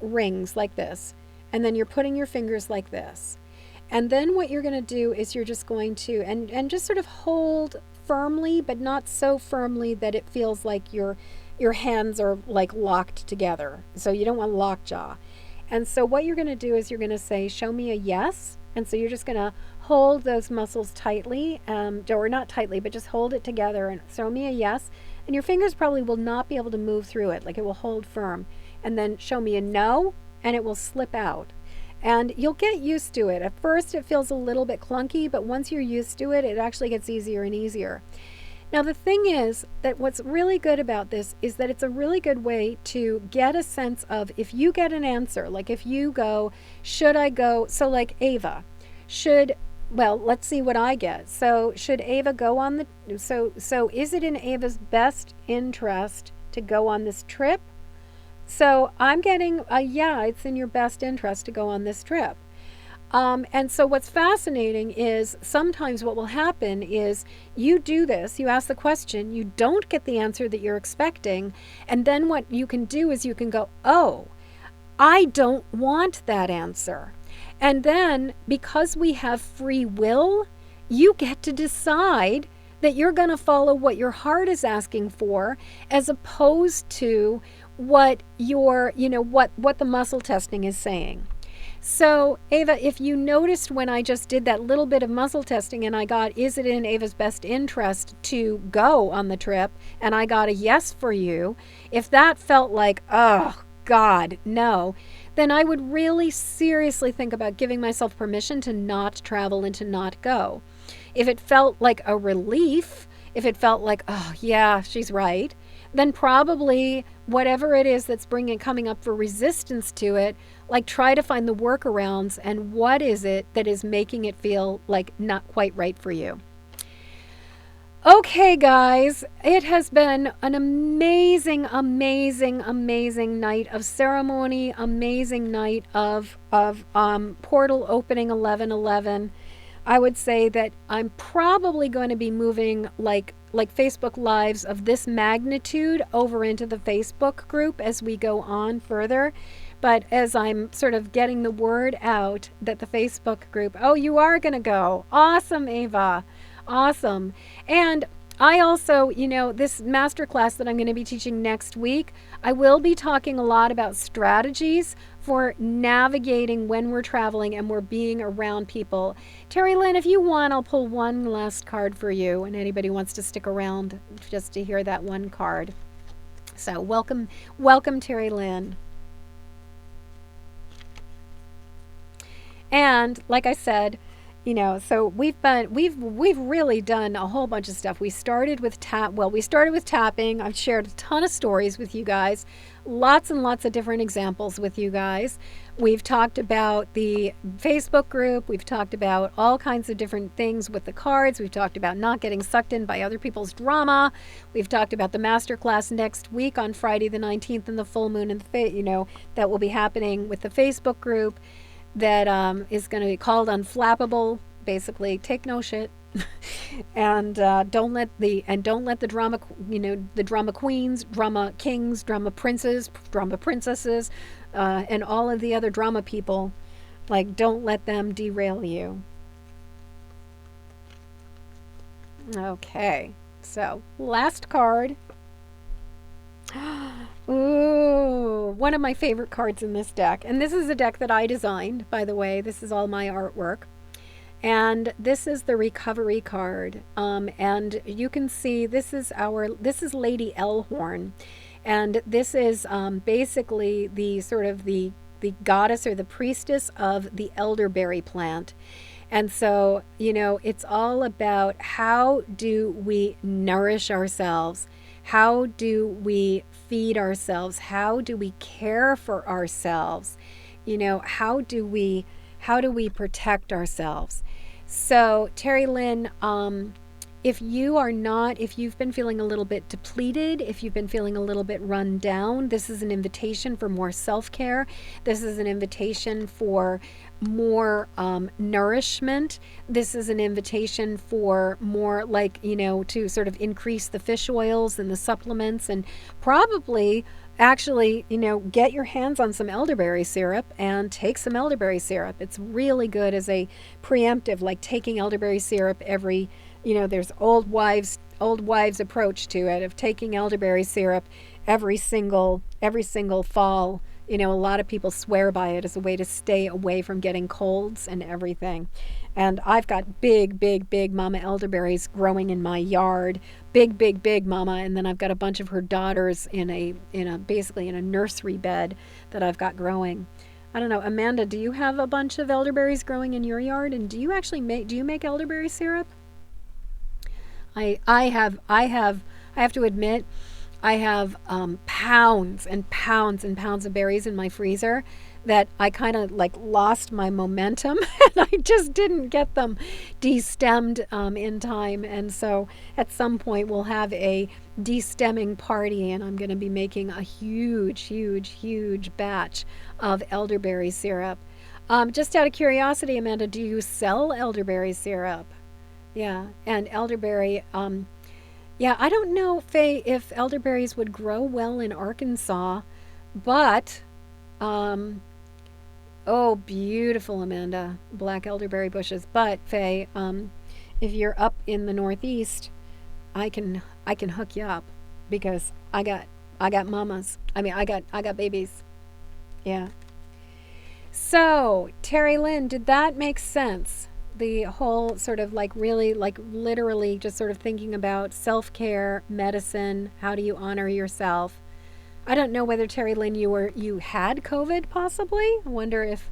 rings like this, and then you're putting your fingers like this. And then what you're going to do is you're just going to, and just sort of hold firmly, but not so firmly that it feels like your hands are like locked together. So you don't want lockjaw. And so what you're going to do is you're going to say, show me a yes. And so you're just going to hold those muscles tightly, or not tightly, but just hold it together and show me a yes. And your fingers probably will not be able to move through it, like it will hold firm. And then show me a no, and it will slip out. And you'll get used to it. At first it feels a little bit clunky, but once you're used to it, it actually gets easier and easier. Now the thing is that what's really good about this is that it's a really good way to get a sense of, if you get an answer, like if you go, should I go, so like Ava, let's see what I get. So should Ava go on so is it in Ava's best interest to go on this trip? So I'm getting yeah, it's in your best interest to go on this trip. And so what's fascinating is sometimes what will happen is you do this, you ask the question, you don't get the answer that you're expecting, and then what you can do is you can go, oh, I don't want that answer. And then because we have free will, you get to decide that you're going to follow what your heart is asking for, as opposed to what what the muscle testing is saying. So Ava, if you noticed when I just did that little bit of muscle testing and I got, is it in Ava's best interest to go on the trip? And I got a yes for you. If that felt like, oh God, no, then I would really seriously think about giving myself permission to not travel and to not go. If it felt like a relief, if it felt like, oh yeah, she's right, then probably whatever it is that's coming up for resistance to it, like try to find the workarounds and what is it that is making it feel like not quite right for you. Okay, guys, it has been an amazing, amazing, amazing night of ceremony, amazing night of portal opening 1111. I would say that I'm probably going to be moving like Facebook lives of this magnitude over into the Facebook group as we go on further. But as I'm sort of getting the word out that the Facebook group, oh, you are going to go. Awesome, Ava. Awesome. And I also, this masterclass that I'm going to be teaching next week, I will be talking a lot about strategies for navigating when we're traveling and we're being around people. Terry Lynn, if you want, I'll pull one last card for you, and anybody wants to stick around just to hear that one card. So welcome, Terry Lynn. And like I said, so we've really done a whole bunch of stuff. We started with tapping. I've shared a ton of stories with you guys, lots and lots of different examples with you guys. We've talked about the Facebook group. We've talked about all kinds of different things with the cards. We've talked about not getting sucked in by other people's drama. We've talked about the masterclass next week on Friday the 19th and the full moon and that will be happening with the Facebook group that is going to be called Unflappable. Basically, take no shit, and don't let the drama, the drama queens, drama kings, drama princes, drama princesses, and all of the other drama people, don't let them derail you. Okay, so last card. Ooh, one of my favorite cards in this deck. And this is a deck that I designed, by the way. This is all my artwork. And this is the recovery card. And you can see this is Lady Elhorn. And this is basically the sort of the goddess or the priestess of the elderberry plant. And so, it's all about how do we nourish ourselves? How do we feed ourselves? How do we care for ourselves? How do we protect ourselves? So, Terry Lynn, if you've been feeling a little bit depleted, if you've been feeling a little bit run down, this is an invitation for more self-care. This is an invitation for more nourishment. This is an invitation for more to sort of increase the fish oils and the supplements, and probably actually, get your hands on some elderberry syrup and take some elderberry syrup. It's really good as a preemptive, like taking elderberry syrup every, there's old wives approach to it of taking elderberry syrup every single fall. A lot of people swear by it as a way to stay away from getting colds and everything. And I've got big, big, big mama elderberries growing in my yard. Big, big, big mama. And then I've got a bunch of her daughters basically in a nursery bed that I've got growing. I don't know, Amanda, do you have a bunch of elderberries growing in your yard? And do you make elderberry syrup? I have to admit, I have pounds and pounds and pounds of berries in my freezer that I kind of lost my momentum and I just didn't get them destemmed in time. And so at some point we'll have a destemming party and I'm going to be making a huge, huge, huge batch of elderberry syrup. Just out of curiosity, Amanda, do you sell elderberry syrup? Yeah, and elderberry, yeah, I don't know, Faye, if elderberries would grow well in Arkansas, but, oh, beautiful, Amanda, black elderberry bushes. But, Faye, if you're up in the Northeast, I can hook you up because I got mamas. I got babies. Yeah. So, Terry Lynn, did that make sense? The whole sort of really literally just sort of thinking about self-care, medicine, how do you honor yourself? I don't know whether, Terry Lynn, you had COVID possibly. I wonder if,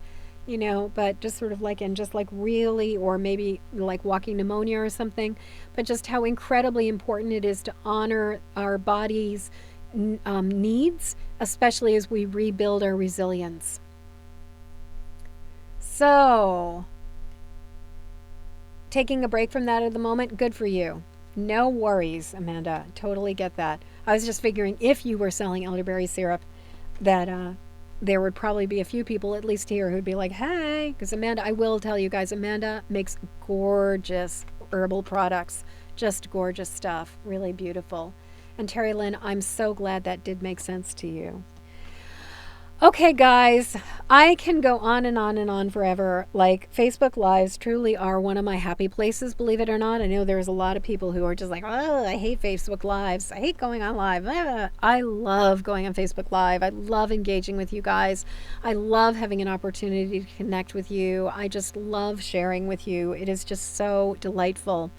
but just sort of really, or maybe walking pneumonia or something, but just how incredibly important it is to honor our body's needs, especially as we rebuild our resilience. So, taking a break from that at the moment, good for you. No worries, Amanda. Totally get that. I was just figuring if you were selling elderberry syrup, that there would probably be a few people, at least here, who'd be like, hey, because Amanda, I will tell you guys, Amanda makes gorgeous herbal products, just gorgeous stuff, really beautiful. And Terry Lynn, I'm so glad that did make sense to you. Okay, guys, I can go on and on and on forever. Like, Facebook Lives truly are one of my happy places, believe it or not. I know there's a lot of people who are just like, oh, I hate Facebook Lives. I hate going on live. I love going on Facebook Live. I love engaging with you guys. I love having an opportunity to connect with you. I just love sharing with you. It is just so delightful.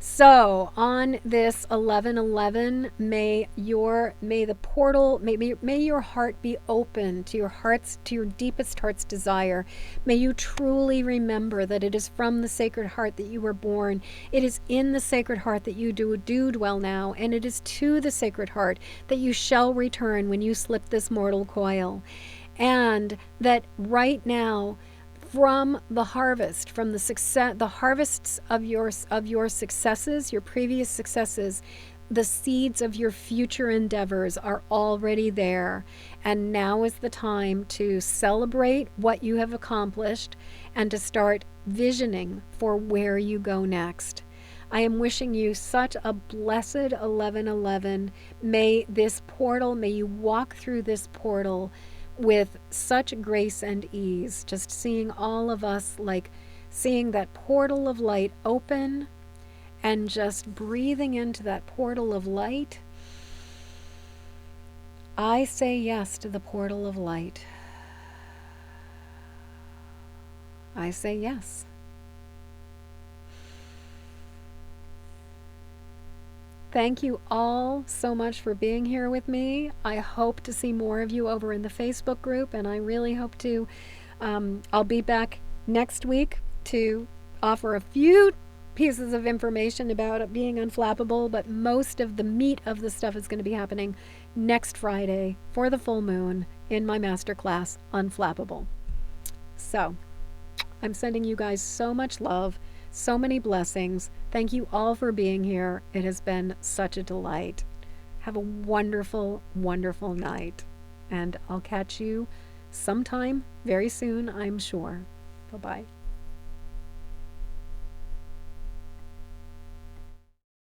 So on this 11/11, may the portal, may your heart be open to your deepest heart's desire. May you truly remember that it is from the Sacred Heart that you were born. It is in the Sacred Heart that you do dwell now, and it is to the Sacred Heart that you shall return when you slip this mortal coil. And that right now, from the harvest, from the harvests of your successes, your previous successes, the seeds of your future endeavors are already there. And now is the time to celebrate what you have accomplished and to start visioning for where you go next. I am wishing you such a blessed 11/11. May you walk through this portal with such grace and ease, just seeing all of us, like seeing that portal of light open and just breathing into that portal of light. I say yes to the portal of light. I say yes. Thank you all so much for being here with me. I hope to see more of you over in the Facebook group, and I really hope to. I'll be back next week to offer a few pieces of information about it being unflappable, but most of the meat of the stuff is going to be happening next Friday for the full moon in my masterclass, Unflappable. So, I'm sending you guys so much love. So many blessings. Thank you all for being here. It has been such a delight. Have a wonderful, wonderful night. And I'll catch you sometime very soon, I'm sure. Bye-bye.